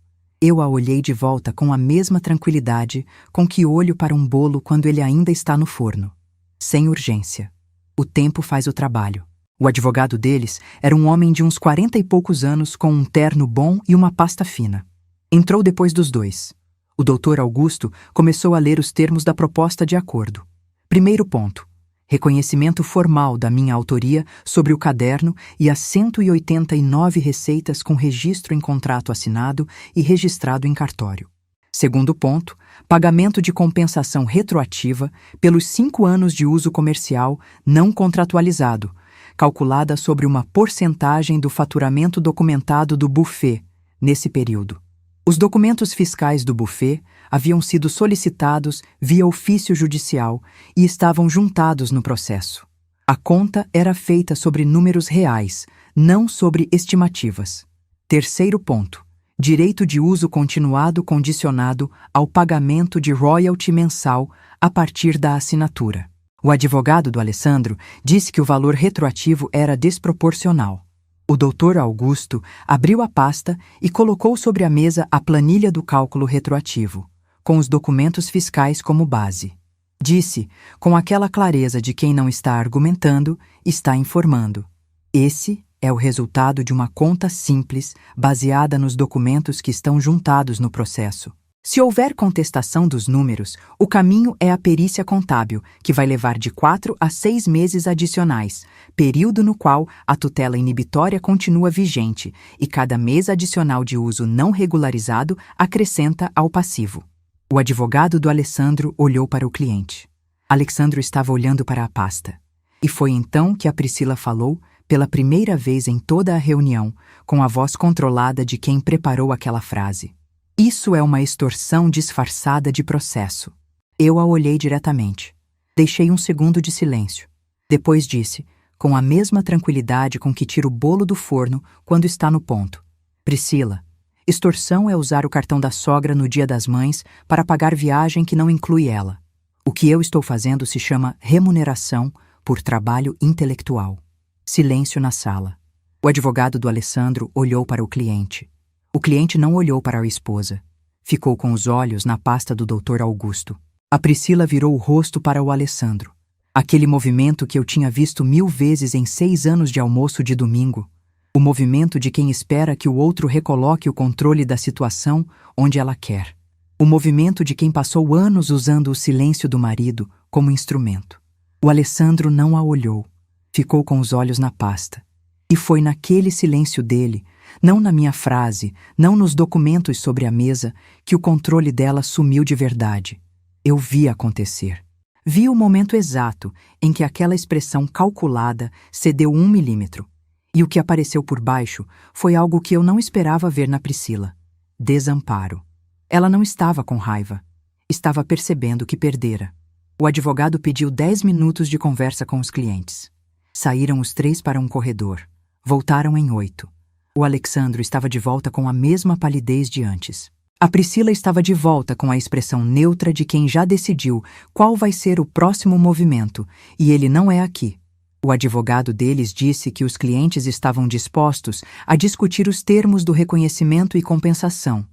A: Eu a olhei de volta com a mesma tranquilidade com que olho para um bolo quando ele ainda está no forno. Sem urgência. O tempo faz o trabalho. O advogado deles era um homem de uns 40 e poucos anos com um terno bom e uma pasta fina. Entrou depois dos dois. O doutor Augusto começou a ler os termos da proposta de acordo. Primeiro ponto. Reconhecimento formal da minha autoria sobre o caderno e as 189 receitas com registro em contrato assinado e registrado em cartório. Segundo ponto, pagamento de compensação retroativa pelos 5 anos de uso comercial não contratualizado, calculada sobre uma porcentagem do faturamento documentado do buffet nesse período. Os documentos fiscais do buffet haviam sido solicitados via ofício judicial e estavam juntados no processo. A conta era feita sobre números reais, não sobre estimativas. Terceiro ponto. Direito de uso continuado condicionado ao pagamento de royalty mensal a partir da assinatura. O advogado do Alessandro disse que o valor retroativo era desproporcional. O doutor Augusto abriu a pasta e colocou sobre a mesa a planilha do cálculo retroativo, com os documentos fiscais como base. Disse, com aquela clareza de quem não está argumentando, está informando. Esse é o resultado de uma conta simples, baseada nos documentos que estão juntados no processo. Se houver contestação dos números, o caminho é a perícia contábil, que vai levar de 4 a 6 meses adicionais, período no qual a tutela inibitória continua vigente e cada mês adicional de uso não regularizado acrescenta ao passivo. O advogado do Alessandro olhou para o cliente. Alessandro estava olhando para a pasta. E foi então que a Priscila falou, pela primeira vez em toda a reunião, com a voz controlada de quem preparou aquela frase. Isso é uma extorsão disfarçada de processo. Eu a olhei diretamente. Deixei um segundo de silêncio. Depois disse, com a mesma tranquilidade com que tira o bolo do forno quando está no ponto. Priscila, extorsão é usar o cartão da sogra no Dia das Mães para pagar viagem que não inclui ela. O que eu estou fazendo se chama remuneração por trabalho intelectual. Silêncio na sala. O advogado do Alessandro olhou para o cliente. O cliente não olhou para a esposa. Ficou com os olhos na pasta do doutor Augusto. A Priscila virou o rosto para o Alessandro. Aquele movimento que eu tinha visto 1000 vezes em 6 anos de almoço de domingo. O movimento de quem espera que o outro recoloque o controle da situação onde ela quer. O movimento de quem passou anos usando o silêncio do marido como instrumento. O Alessandro não a olhou. Ficou com os olhos na pasta. E foi naquele silêncio dele, não na minha frase, não nos documentos sobre a mesa, que o controle dela sumiu de verdade. Eu vi acontecer. Vi o momento exato em que aquela expressão calculada cedeu 1 milímetro. E o que apareceu por baixo foi algo que eu não esperava ver na Priscila. Desamparo. Ela não estava com raiva. Estava percebendo que perdera. O advogado pediu 10 minutos de conversa com os clientes. Saíram os 3 para um corredor. Voltaram em 8. O Alessandro estava de volta com a mesma palidez de antes. A Priscila estava de volta com a expressão neutra de quem já decidiu qual vai ser o próximo movimento, e ele não é aqui. O advogado deles disse que os clientes estavam dispostos a discutir os termos do reconhecimento e compensação,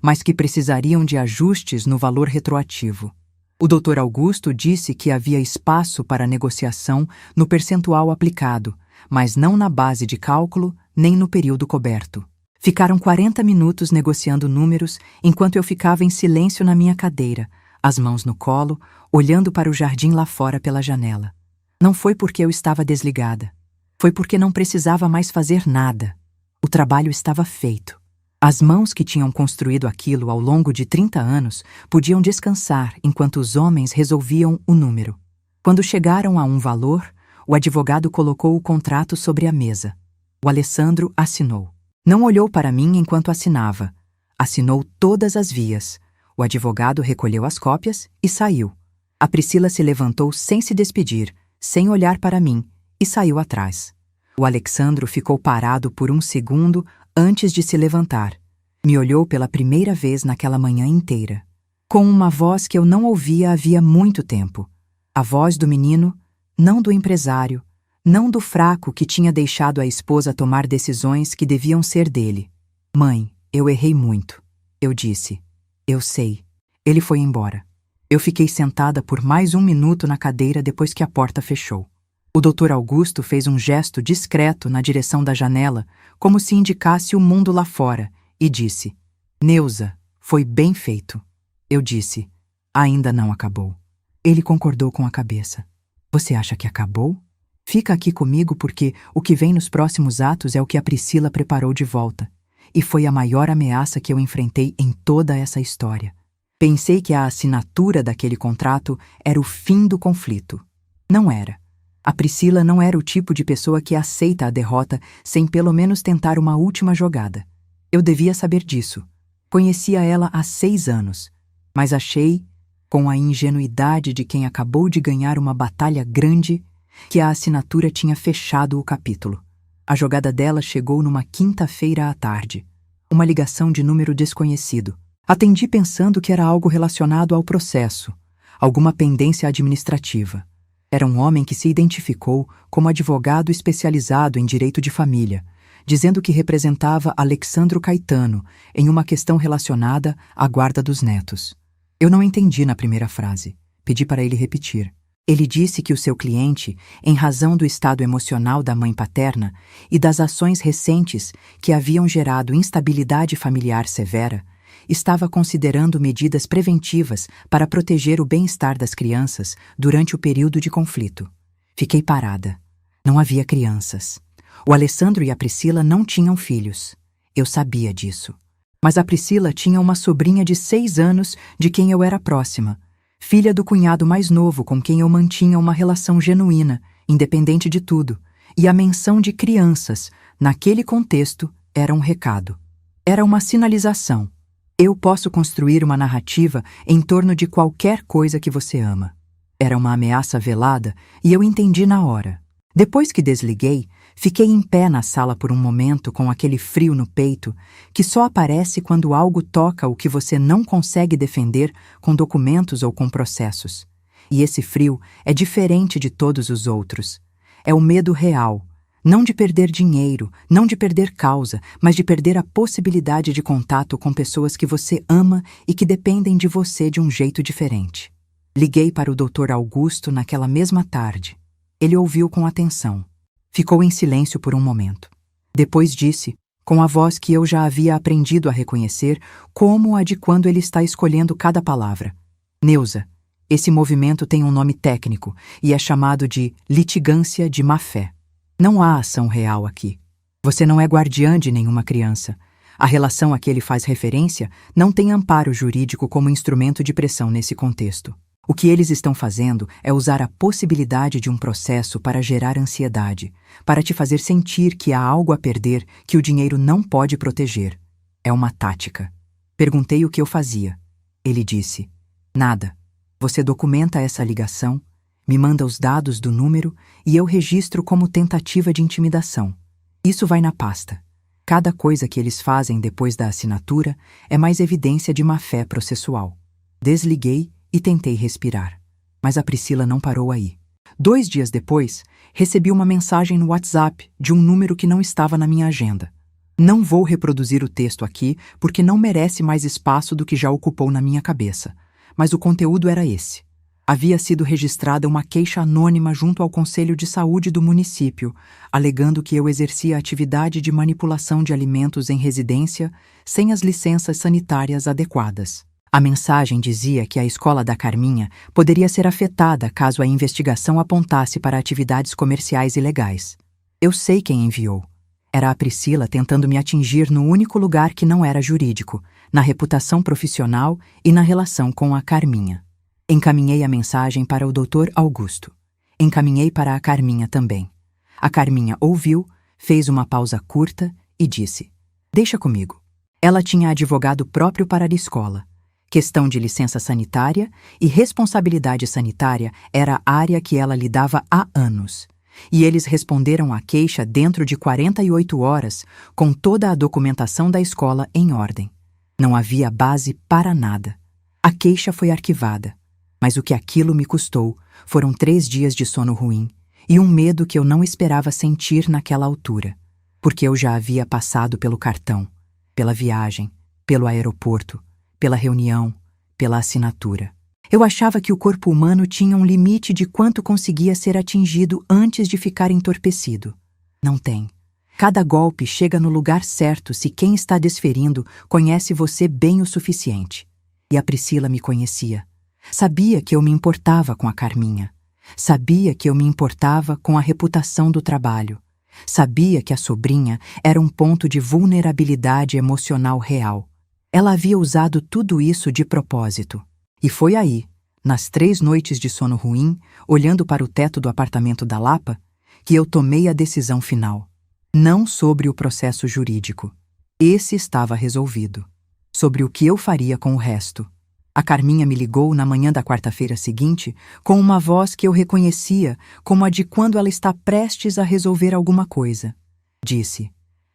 A: mas que precisariam de ajustes no valor retroativo. O Dr. Augusto disse que havia espaço para negociação no percentual aplicado, mas não na base de cálculo nem no período coberto. Ficaram 40 minutos negociando números enquanto eu ficava em silêncio na minha cadeira, as mãos no colo, olhando para o jardim lá fora pela janela. Não foi porque eu estava desligada. Foi porque não precisava mais fazer nada. O trabalho estava feito. As mãos que tinham construído aquilo ao longo de 30 anos podiam descansar enquanto os homens resolviam o número. Quando chegaram a um valor, o advogado colocou o contrato sobre a mesa. O Alessandro assinou. Não olhou para mim enquanto assinava. Assinou todas as vias. O advogado recolheu as cópias e saiu. A Priscila se levantou sem se despedir, sem olhar para mim, e saiu atrás. O Alessandro ficou parado por um segundo antes de se levantar. Me olhou pela primeira vez naquela manhã inteira, com uma voz que eu não ouvia havia muito tempo. A voz do menino, não do empresário, não do fraco que tinha deixado a esposa tomar decisões que deviam ser dele. Mãe, eu errei muito. Eu disse. Eu sei. Ele foi embora. Eu fiquei sentada por mais 1 minuto na cadeira depois que a porta fechou. O Dr. Augusto fez um gesto discreto na direção da janela, como se indicasse o mundo lá fora, e disse: Neuza, foi bem feito. Eu disse: ainda não acabou. Ele concordou com a cabeça. Você acha que acabou? Fica aqui comigo porque o que vem nos próximos atos é o que a Priscila preparou de volta. E foi a maior ameaça que eu enfrentei em toda essa história. Pensei que a assinatura daquele contrato era o fim do conflito. Não era. A Priscila não era o tipo de pessoa que aceita a derrota sem pelo menos tentar uma última jogada. Eu devia saber disso. Conhecia ela há 6 anos, mas achei, com a ingenuidade de quem acabou de ganhar uma batalha grande, que a assinatura tinha fechado o capítulo. A jogada dela chegou numa quinta-feira à tarde. Uma ligação de número desconhecido. Atendi pensando que era algo relacionado ao processo, alguma pendência administrativa. Era um homem que se identificou como advogado especializado em direito de família, dizendo que representava Alexandro Caetano em uma questão relacionada à guarda dos netos. Eu não entendi na primeira frase. Pedi para ele repetir. Ele disse que o seu cliente, em razão do estado emocional da mãe paterna e das ações recentes que haviam gerado instabilidade familiar severa, estava considerando medidas preventivas para proteger o bem-estar das crianças durante o período de conflito. Fiquei parada. Não havia crianças. O Alessandro e a Priscila não tinham filhos. Eu sabia disso. Mas a Priscila tinha uma sobrinha de 6 anos de quem eu era próxima, filha do cunhado mais novo com quem eu mantinha uma relação genuína, independente de tudo, e a menção de crianças, naquele contexto, era um recado. Era uma sinalização. Eu posso construir uma narrativa em torno de qualquer coisa que você ama. Era uma ameaça velada e eu entendi na hora. Depois que desliguei, fiquei em pé na sala por um momento com aquele frio no peito que só aparece quando algo toca o que você não consegue defender com documentos ou com processos. E esse frio é diferente de todos os outros. É o medo real. Não de perder dinheiro, não de perder causa, mas de perder a possibilidade de contato com pessoas que você ama e que dependem de você de um jeito diferente. Liguei para o Dr. Augusto naquela mesma tarde. Ele ouviu com atenção. Ficou em silêncio por um momento. Depois disse, com a voz que eu já havia aprendido a reconhecer, como a de quando ele está escolhendo cada palavra. Neuza, esse movimento tem um nome técnico e é chamado de litigância de má-fé. Não há ação real aqui. Você não é guardiã de nenhuma criança. A relação a que ele faz referência não tem amparo jurídico como instrumento de pressão nesse contexto. O que eles estão fazendo é usar a possibilidade de um processo para gerar ansiedade, para te fazer sentir que há algo a perder que o dinheiro não pode proteger. É uma tática. Perguntei o que eu fazia. Ele disse: nada. Você documenta essa ligação, me manda os dados do número e eu registro como tentativa de intimidação. Isso vai na pasta. Cada coisa que eles fazem depois da assinatura é mais evidência de má-fé processual. Desliguei e tentei respirar. Mas a Priscila não parou aí. 2 dias depois, recebi uma mensagem no WhatsApp de um número que não estava na minha agenda. Não vou reproduzir o texto aqui porque não merece mais espaço do que já ocupou na minha cabeça. Mas o conteúdo era esse. Havia sido registrada uma queixa anônima junto ao Conselho de Saúde do município, alegando que eu exercia atividade de manipulação de alimentos em residência sem as licenças sanitárias adequadas. A mensagem dizia que a escola da Carminha poderia ser afetada caso a investigação apontasse para atividades comerciais ilegais. Eu sei quem enviou. Era a Priscila tentando me atingir no único lugar que não era jurídico, na reputação profissional e na relação com a Carminha. Encaminhei a mensagem para o Dr. Augusto. Encaminhei para a Carminha também. A Carminha ouviu, fez uma pausa curta e disse: deixa comigo. Ela tinha advogado próprio para a escola. Questão de licença sanitária e responsabilidade sanitária era a área que ela lidava há anos. E eles responderam à queixa dentro de 48 horas, com toda a documentação da escola em ordem. Não havia base para nada. A queixa foi arquivada. Mas o que aquilo me custou foram 3 dias de sono ruim e um medo que eu não esperava sentir naquela altura, porque eu já havia passado pelo cartão, pela viagem, pelo aeroporto, pela reunião, pela assinatura. Eu achava que o corpo humano tinha um limite de quanto conseguia ser atingido antes de ficar entorpecido. Não tem. Cada golpe chega no lugar certo se quem está desferindo conhece você bem o suficiente. E a Priscila me conhecia. Sabia que eu me importava com a Carminha. Sabia que eu me importava com a reputação do trabalho. Sabia que a sobrinha era um ponto de vulnerabilidade emocional real. Ela havia usado tudo isso de propósito. E foi aí, nas 3 noites de sono ruim, olhando para o teto do apartamento da Lapa, que eu tomei a decisão final. Não sobre o processo jurídico. Esse estava resolvido. Sobre o que eu faria com o resto. A Carminha me ligou na manhã da quarta-feira seguinte com uma voz que eu reconhecia como a de quando ela está prestes a resolver alguma coisa. Disse: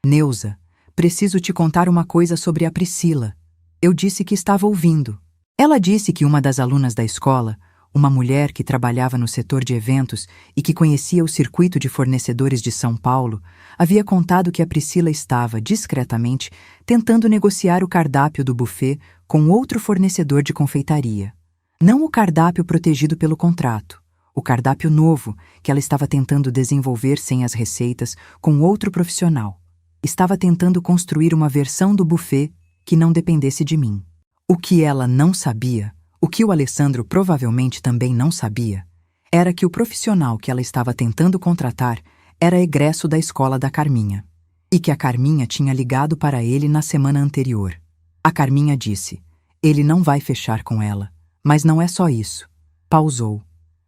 A: Neuza, preciso te contar uma coisa sobre a Priscila. Eu disse que estava ouvindo. Ela disse que uma das alunas da escola, uma mulher que trabalhava no setor de eventos e que conhecia o circuito de fornecedores de São Paulo, havia contado que a Priscila estava, discretamente, tentando negociar o cardápio do buffet com outro fornecedor de confeitaria. Não o cardápio protegido pelo contrato, o cardápio novo que ela estava tentando desenvolver sem as receitas com outro profissional. Estava tentando construir uma versão do buffet que não dependesse de mim. O que ela não sabia, o que o Alessandro provavelmente também não sabia, era que o profissional que ela estava tentando contratar era egresso da escola da Carminha, e que a Carminha tinha ligado para ele na semana anterior. A Carminha disse: ele não vai fechar com ela, mas não é só isso. Pausou.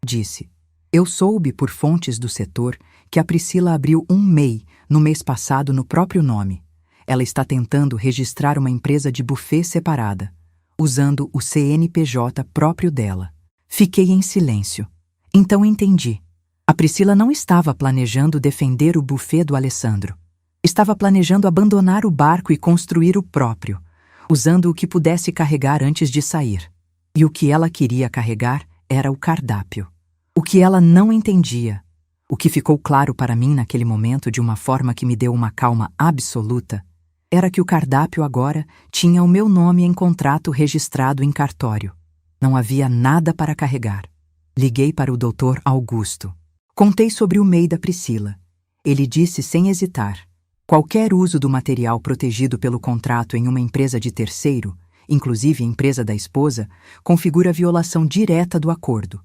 A: Disse: eu soube por fontes do setor que a Priscila abriu um MEI no mês passado no próprio nome. Ela está tentando registrar uma empresa de buffet separada, usando o CNPJ próprio dela. Fiquei em silêncio. Então entendi. A Priscila não estava planejando defender o buffet do Alessandro. Estava planejando abandonar o barco e construir o próprio, usando o que pudesse carregar antes de sair. E o que ela queria carregar era o cardápio. O que ela não entendia, o que ficou claro para mim naquele momento de uma forma que me deu uma calma absoluta, era que o cardápio agora tinha o meu nome em contrato registrado em cartório. Não havia nada para carregar. Liguei para o Dr. Augusto. Contei sobre o MEI da Priscila. Ele disse sem hesitar: qualquer uso do material protegido pelo contrato em uma empresa de terceiro, inclusive a empresa da esposa, configura violação direta do acordo.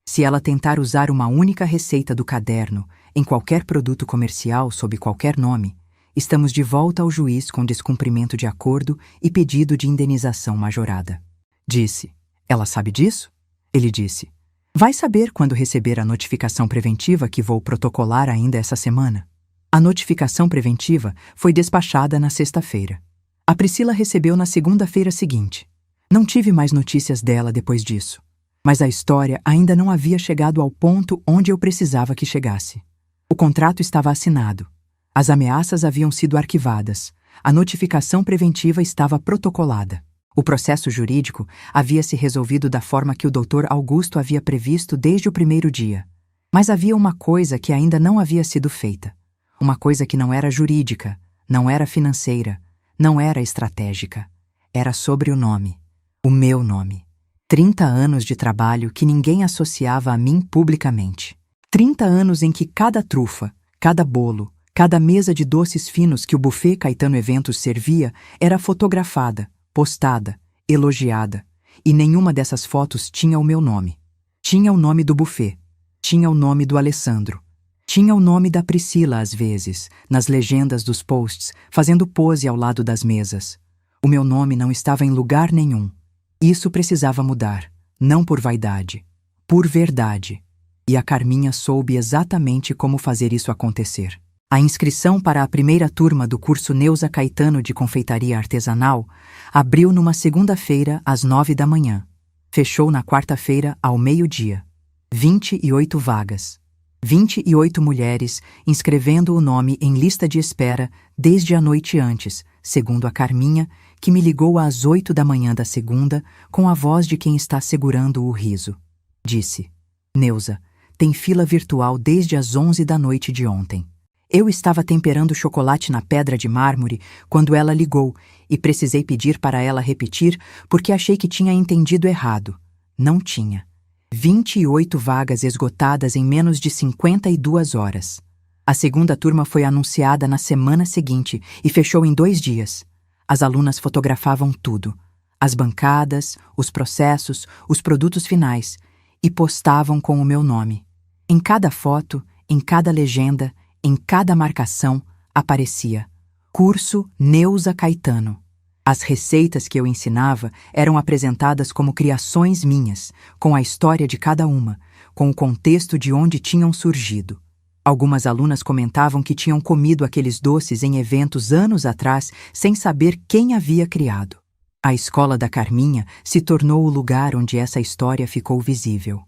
A: Se ela tentar usar uma única receita do caderno em qualquer produto comercial sob qualquer nome, estamos de volta ao juiz com descumprimento de acordo e pedido de indenização majorada. Disse: ela sabe disso? Ele disse: vai saber quando receber a notificação preventiva que vou protocolar ainda essa semana. A notificação preventiva foi despachada na sexta-feira. A Priscila recebeu na segunda-feira seguinte. Não tive mais notícias dela depois disso. Mas a história ainda não havia chegado ao ponto onde eu precisava que chegasse. O contrato estava assinado. As ameaças haviam sido arquivadas. A notificação preventiva estava protocolada. O processo jurídico havia se resolvido da forma que o Dr. Augusto havia previsto desde o primeiro dia. Mas havia uma coisa que ainda não havia sido feita. Uma coisa que não era jurídica, não era financeira, não era estratégica. Era sobre o nome. O meu nome. 30 anos de trabalho que ninguém associava a mim publicamente. 30 anos em que cada trufa, cada bolo, cada mesa de doces finos que o buffet Caetano Eventos servia era fotografada, postada, elogiada, e nenhuma dessas fotos tinha o meu nome. Tinha o nome do buffet, tinha o nome do Alessandro, tinha o nome da Priscila às vezes, nas legendas dos posts, fazendo pose ao lado das mesas. O meu nome não estava em lugar nenhum. Isso precisava mudar, não por vaidade, por verdade. E a Carminha soube exatamente como fazer isso acontecer. A inscrição para a primeira turma do curso Neuza Caetano de Confeitaria Artesanal abriu numa segunda-feira às 9 da manhã. Fechou na quarta-feira ao meio-dia. 28 vagas. 28 mulheres inscrevendo o nome em lista de espera desde a noite antes, segundo a Carminha, que me ligou às 8 da manhã da segunda com a voz de quem está segurando o riso. Disse: Neuza, tem fila virtual desde as 11 da noite de ontem. Eu estava temperando chocolate na pedra de mármore quando ela ligou e precisei pedir para ela repetir porque achei que tinha entendido errado. Não tinha. 28 vagas esgotadas em menos de 52 horas. A segunda turma foi anunciada na semana seguinte e fechou em 2 dias. As alunas fotografavam tudo. As bancadas, os processos, os produtos finais, e postavam com o meu nome. Em cada foto, em cada legenda, em cada marcação, aparecia Curso Neuza Caetano. As receitas que eu ensinava eram apresentadas como criações minhas, com a história de cada uma, com o contexto de onde tinham surgido. Algumas alunas comentavam que tinham comido aqueles doces em eventos anos atrás sem saber quem havia criado. A escola da Carminha se tornou o lugar onde essa história ficou visível.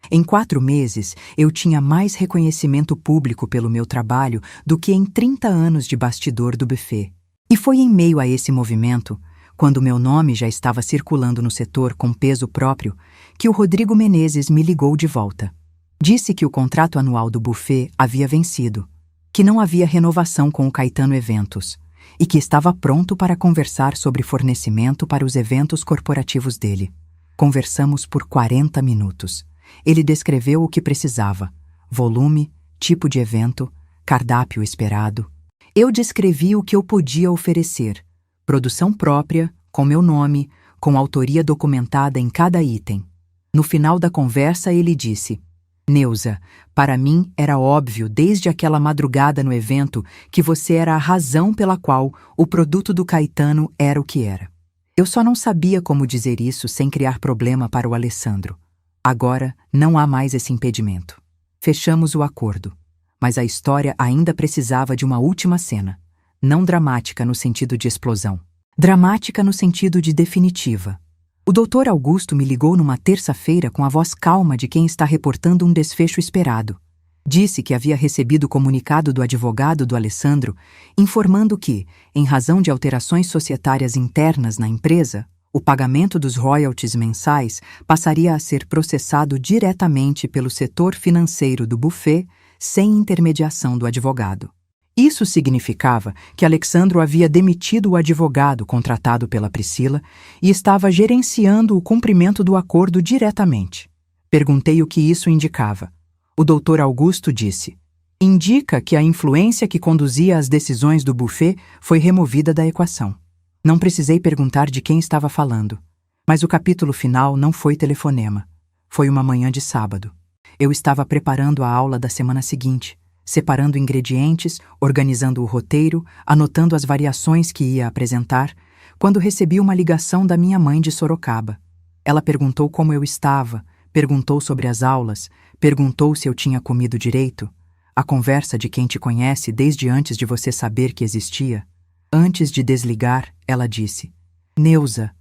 A: Em 4 meses, eu tinha mais reconhecimento público pelo meu trabalho do que em 30 anos de bastidor do buffet. E foi em meio a esse movimento, quando meu nome já estava circulando no setor com peso próprio, que o Rodrigo Menezes me ligou de volta. Disse que o contrato anual do buffet havia vencido, que não havia renovação com o Caetano Eventos e que estava pronto para conversar sobre fornecimento para os eventos corporativos dele. Conversamos por 40 minutos. Ele descreveu o que precisava: volume, tipo de evento, cardápio esperado. Eu descrevi o que eu podia oferecer: produção própria, com meu nome, com autoria documentada em cada item. No final da conversa, ele disse: Neuza, para mim era óbvio desde aquela madrugada no evento que você era a razão pela qual o produto do Caetano era o que era. Eu só não sabia como dizer isso sem criar problema para o Alessandro. Agora não há mais esse impedimento. Fechamos o acordo, mas a história ainda precisava de uma última cena, não dramática no sentido de explosão, dramática no sentido de definitiva. O Dr. Augusto me ligou numa terça-feira com a voz calma de quem está reportando um desfecho esperado. Disse que havia recebido o comunicado do advogado do Alessandro, informando que, em razão de alterações societárias internas na empresa, o pagamento dos royalties mensais passaria a ser processado diretamente pelo setor financeiro do buffet, sem intermediação do advogado. Isso significava que Alexandro havia demitido o advogado contratado pela Priscila e estava gerenciando o cumprimento do acordo diretamente. Perguntei o que isso indicava. O Dr. Augusto disse: indica que a influência que conduzia as decisões do buffet foi removida da equação. Não precisei perguntar de quem estava falando, mas o capítulo final não foi telefonema. Foi uma manhã de sábado. Eu estava preparando a aula da semana seguinte, separando ingredientes, organizando o roteiro, anotando as variações que ia apresentar, quando recebi uma ligação da minha mãe de Sorocaba. Ela perguntou como eu estava, perguntou sobre as aulas, perguntou se eu tinha comido direito. A conversa de quem te conhece desde antes de você saber que existia. Antes de desligar, ela disse: Neuza,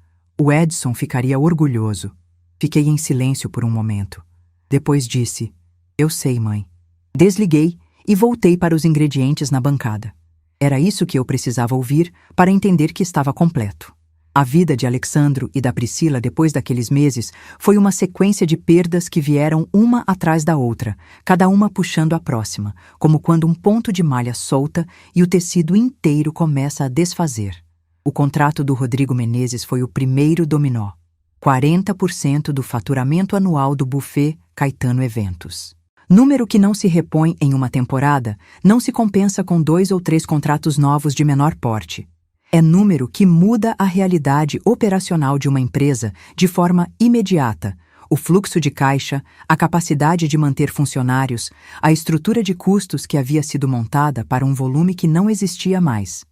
A: o Edson ficaria orgulhoso. Fiquei em silêncio por um momento. Depois disse: eu sei, mãe. Desliguei e voltei para os ingredientes na bancada. Era isso que eu precisava ouvir para entender que estava completo. A vida de Alexandro e da Priscila depois daqueles meses foi uma sequência de perdas que vieram uma atrás da outra, cada uma puxando a próxima, como quando um ponto de malha solta e o tecido inteiro começa a desfazer. O contrato do Rodrigo Menezes foi o primeiro dominó. 40% do faturamento anual do buffet Caetano Eventos. Número que não se repõe em uma temporada, não se compensa com 2 ou 3 contratos novos de menor porte. É número que muda a realidade operacional de uma empresa de forma imediata, o fluxo de caixa, a capacidade de manter funcionários, a estrutura de custos que havia sido montada para um volume que não existia mais.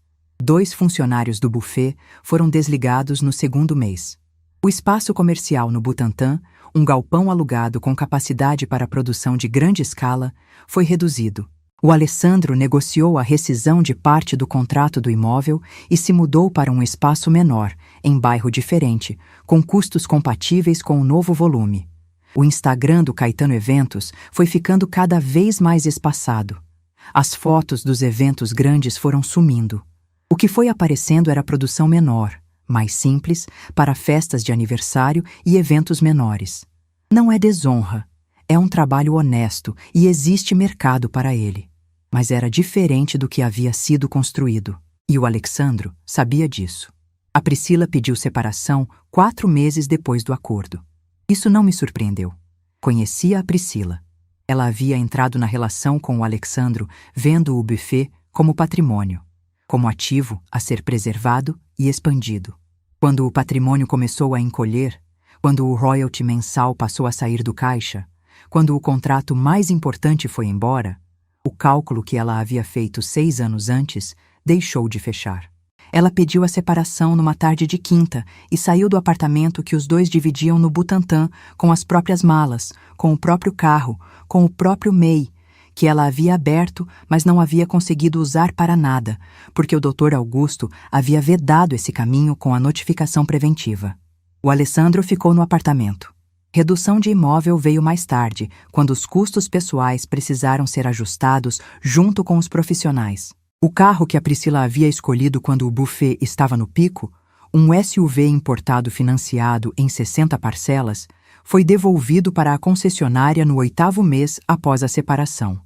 A: 2 funcionários do buffet foram desligados no 2º mês. O espaço comercial no Butantã, um galpão alugado com capacidade para a produção de grande escala, foi reduzido. O Alessandro negociou a rescisão de parte do contrato do imóvel e se mudou para um espaço menor, em bairro diferente, com custos compatíveis com o novo volume. O Instagram do Caetano Eventos foi ficando cada vez mais espaçado. As fotos dos eventos grandes foram sumindo. O que foi aparecendo era produção menor, mais simples, para festas de aniversário e eventos menores. Não é desonra. É um trabalho honesto e existe mercado para ele. mas era diferente do que havia sido construído. E o Alexandro sabia disso. A Priscila pediu separação 4 meses depois do acordo. Isso não me surpreendeu. Conhecia a Priscila. Ela havia entrado na relação com o Alexandro vendo o buffet como patrimônio, como ativo a ser preservado e expandido. Quando o patrimônio começou a encolher, quando o royalty mensal passou a sair do caixa, quando o contrato mais importante foi embora, o cálculo que ela havia feito 6 anos antes deixou de fechar. Ela pediu a separação numa tarde de quinta e saiu do apartamento que os dois dividiam no Butantã com as próprias malas, com o próprio carro, com o próprio MEI, que ela havia aberto, mas não havia conseguido usar para nada, porque o Dr. Augusto havia vedado esse caminho com a notificação preventiva. O Alessandro ficou no apartamento. Redução de imóvel veio mais tarde, quando os custos pessoais precisaram ser ajustados junto com os profissionais. O carro que a Priscila havia escolhido quando o buffet estava no pico, um SUV importado financiado em 60 parcelas, foi devolvido para a concessionária no 8º mês após a separação.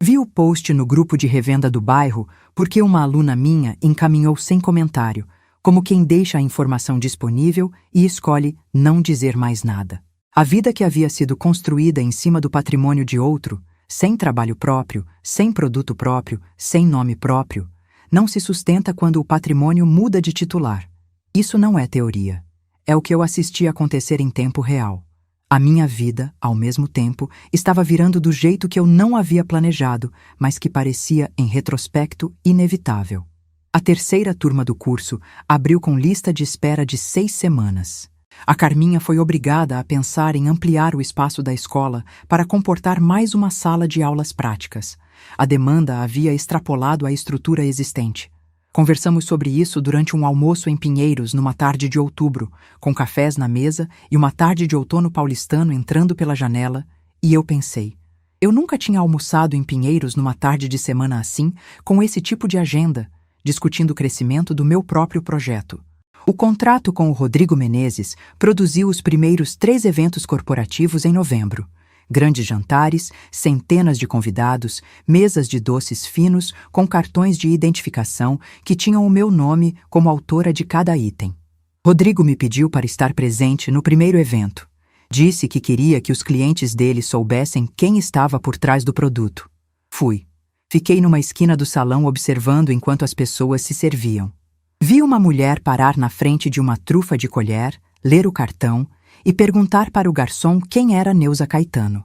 A: Vi o post no grupo de revenda do bairro porque uma aluna minha encaminhou sem comentário, como quem deixa a informação disponível e escolhe não dizer mais nada. A vida que havia sido construída em cima do patrimônio de outro, sem trabalho próprio, sem produto próprio, sem nome próprio, não se sustenta quando o patrimônio muda de titular. Isso não é teoria. É o que eu assisti acontecer em tempo real. A minha vida, ao mesmo tempo, estava virando do jeito que eu não havia planejado, mas que parecia, em retrospecto, inevitável. A 3ª turma do curso abriu com lista de espera de 6 semanas. A Carminha foi obrigada a pensar em ampliar o espaço da escola para comportar mais uma sala de aulas práticas. A demanda havia extrapolado a estrutura existente. Conversamos sobre isso durante um almoço em Pinheiros numa tarde de outubro, com cafés na mesa e uma tarde de outono paulistano entrando pela janela, e eu pensei, eu nunca tinha almoçado em Pinheiros numa tarde de semana assim, com esse tipo de agenda, discutindo o crescimento do meu próprio projeto. O contrato com o Rodrigo Menezes produziu os primeiros 3 eventos corporativos em novembro. Grandes jantares, centenas de convidados, mesas de doces finos com cartões de identificação que tinham o meu nome como autora de cada item. Rodrigo me pediu para estar presente no primeiro evento. Disse que queria que os clientes dele soubessem quem estava por trás do produto. Fui. Fiquei numa esquina do salão observando enquanto as pessoas se serviam. Vi uma mulher parar na frente de uma trufa de colher, ler o cartão e perguntar para o garçom quem era Neuza Caetano.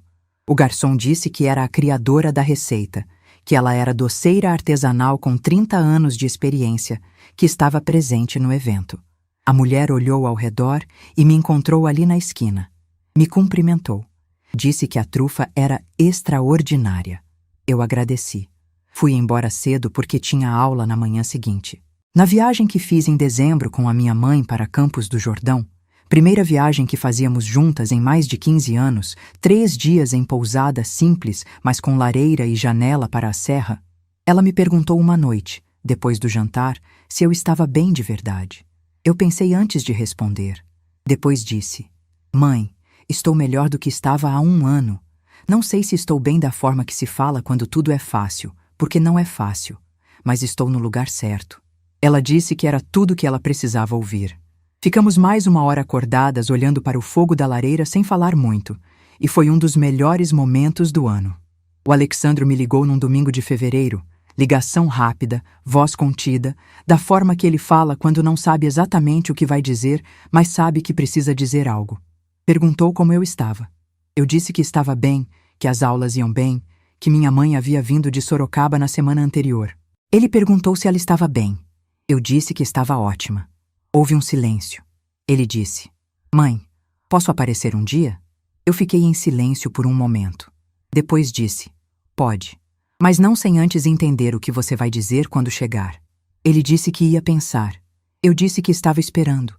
A: O garçom disse que era a criadora da receita, que ela era doceira artesanal com 30 anos de experiência, que estava presente no evento. A mulher olhou ao redor e me encontrou ali na esquina. Me cumprimentou. Disse que a trufa era extraordinária. Eu agradeci. Fui embora cedo porque tinha aula na manhã seguinte. Na viagem que fiz em dezembro com a minha mãe para Campos do Jordão, primeira viagem que fazíamos juntas em mais de 15 anos, 3 dias em pousada simples, mas com lareira e janela para a serra, ela me perguntou uma noite, depois do jantar, se eu estava bem de verdade. Eu pensei antes de responder. Depois disse, mãe, estou melhor do que estava há 1 ano. Não sei se estou bem da forma que se fala quando tudo é fácil, porque não é fácil, mas estou no lugar certo. Ela disse que era tudo o que ela precisava ouvir. Ficamos mais 1 hora acordadas olhando para o fogo da lareira sem falar muito, e foi um dos melhores momentos do ano. O Alexandro me ligou num domingo de fevereiro, ligação rápida, voz contida, da forma que ele fala quando não sabe exatamente o que vai dizer, mas sabe que precisa dizer algo. Perguntou como eu estava. Eu disse que estava bem, que as aulas iam bem, que minha mãe havia vindo de Sorocaba na semana anterior. Ele perguntou se ela estava bem. Eu disse que estava ótima. Houve um silêncio. Ele disse, mãe, posso aparecer um dia? Eu fiquei em silêncio por um momento. Depois disse, pode, mas não sem antes entender o que você vai dizer quando chegar. Ele disse que ia pensar. Eu disse que estava esperando.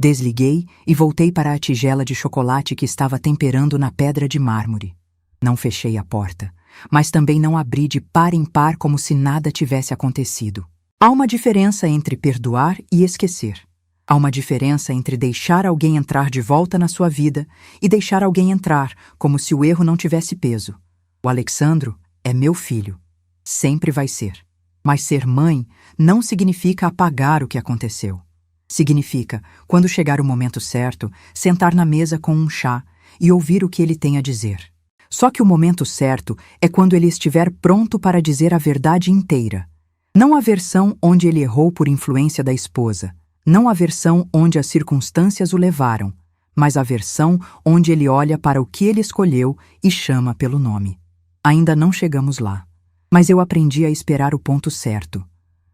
A: Desliguei e voltei para a tigela de chocolate que estava temperando na pedra de mármore. Não fechei a porta, mas também não abri de par em par como se nada tivesse acontecido. Há uma diferença entre perdoar e esquecer. Há uma diferença entre deixar alguém entrar de volta na sua vida e deixar alguém entrar como se o erro não tivesse peso. O Alexandro é meu filho. Sempre vai ser. Mas ser mãe não significa apagar o que aconteceu. Significa, quando chegar o momento certo, sentar na mesa com um chá e ouvir o que ele tem a dizer. Só que o momento certo é quando ele estiver pronto para dizer a verdade inteira. Não a versão onde ele errou por influência da esposa, não a versão onde as circunstâncias o levaram, mas a versão onde ele olha para o que ele escolheu e chama pelo nome. Ainda não chegamos lá, mas eu aprendi a esperar o ponto certo.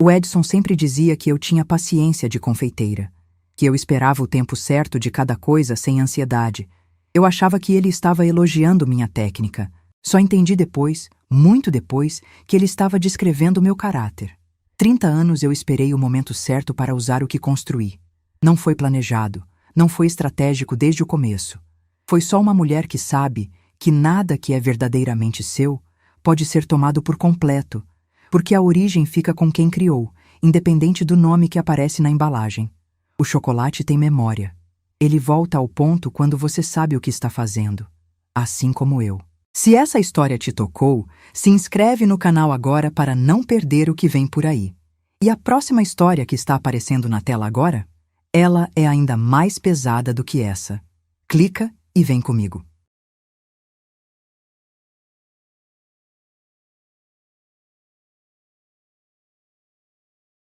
A: O Edson sempre dizia que eu tinha paciência de confeiteira, que eu esperava o tempo certo de cada coisa sem ansiedade. Eu achava que ele estava elogiando minha técnica. Só entendi depois, muito depois, que ele estava descrevendo meu caráter. 30 anos eu esperei o momento certo para usar o que construí. Não foi planejado, não foi estratégico desde o começo. Foi só uma mulher que sabe que nada que é verdadeiramente seu pode ser tomado por completo, porque a origem fica com quem criou, independente do nome que aparece na embalagem. O chocolate tem memória. Ele volta ao ponto quando você sabe o que está fazendo, assim como eu. Se essa história te tocou, se inscreve no canal agora para não perder o que vem por aí. E a próxima história que está aparecendo na tela agora? Ela é ainda mais pesada do que essa. Clica e vem comigo.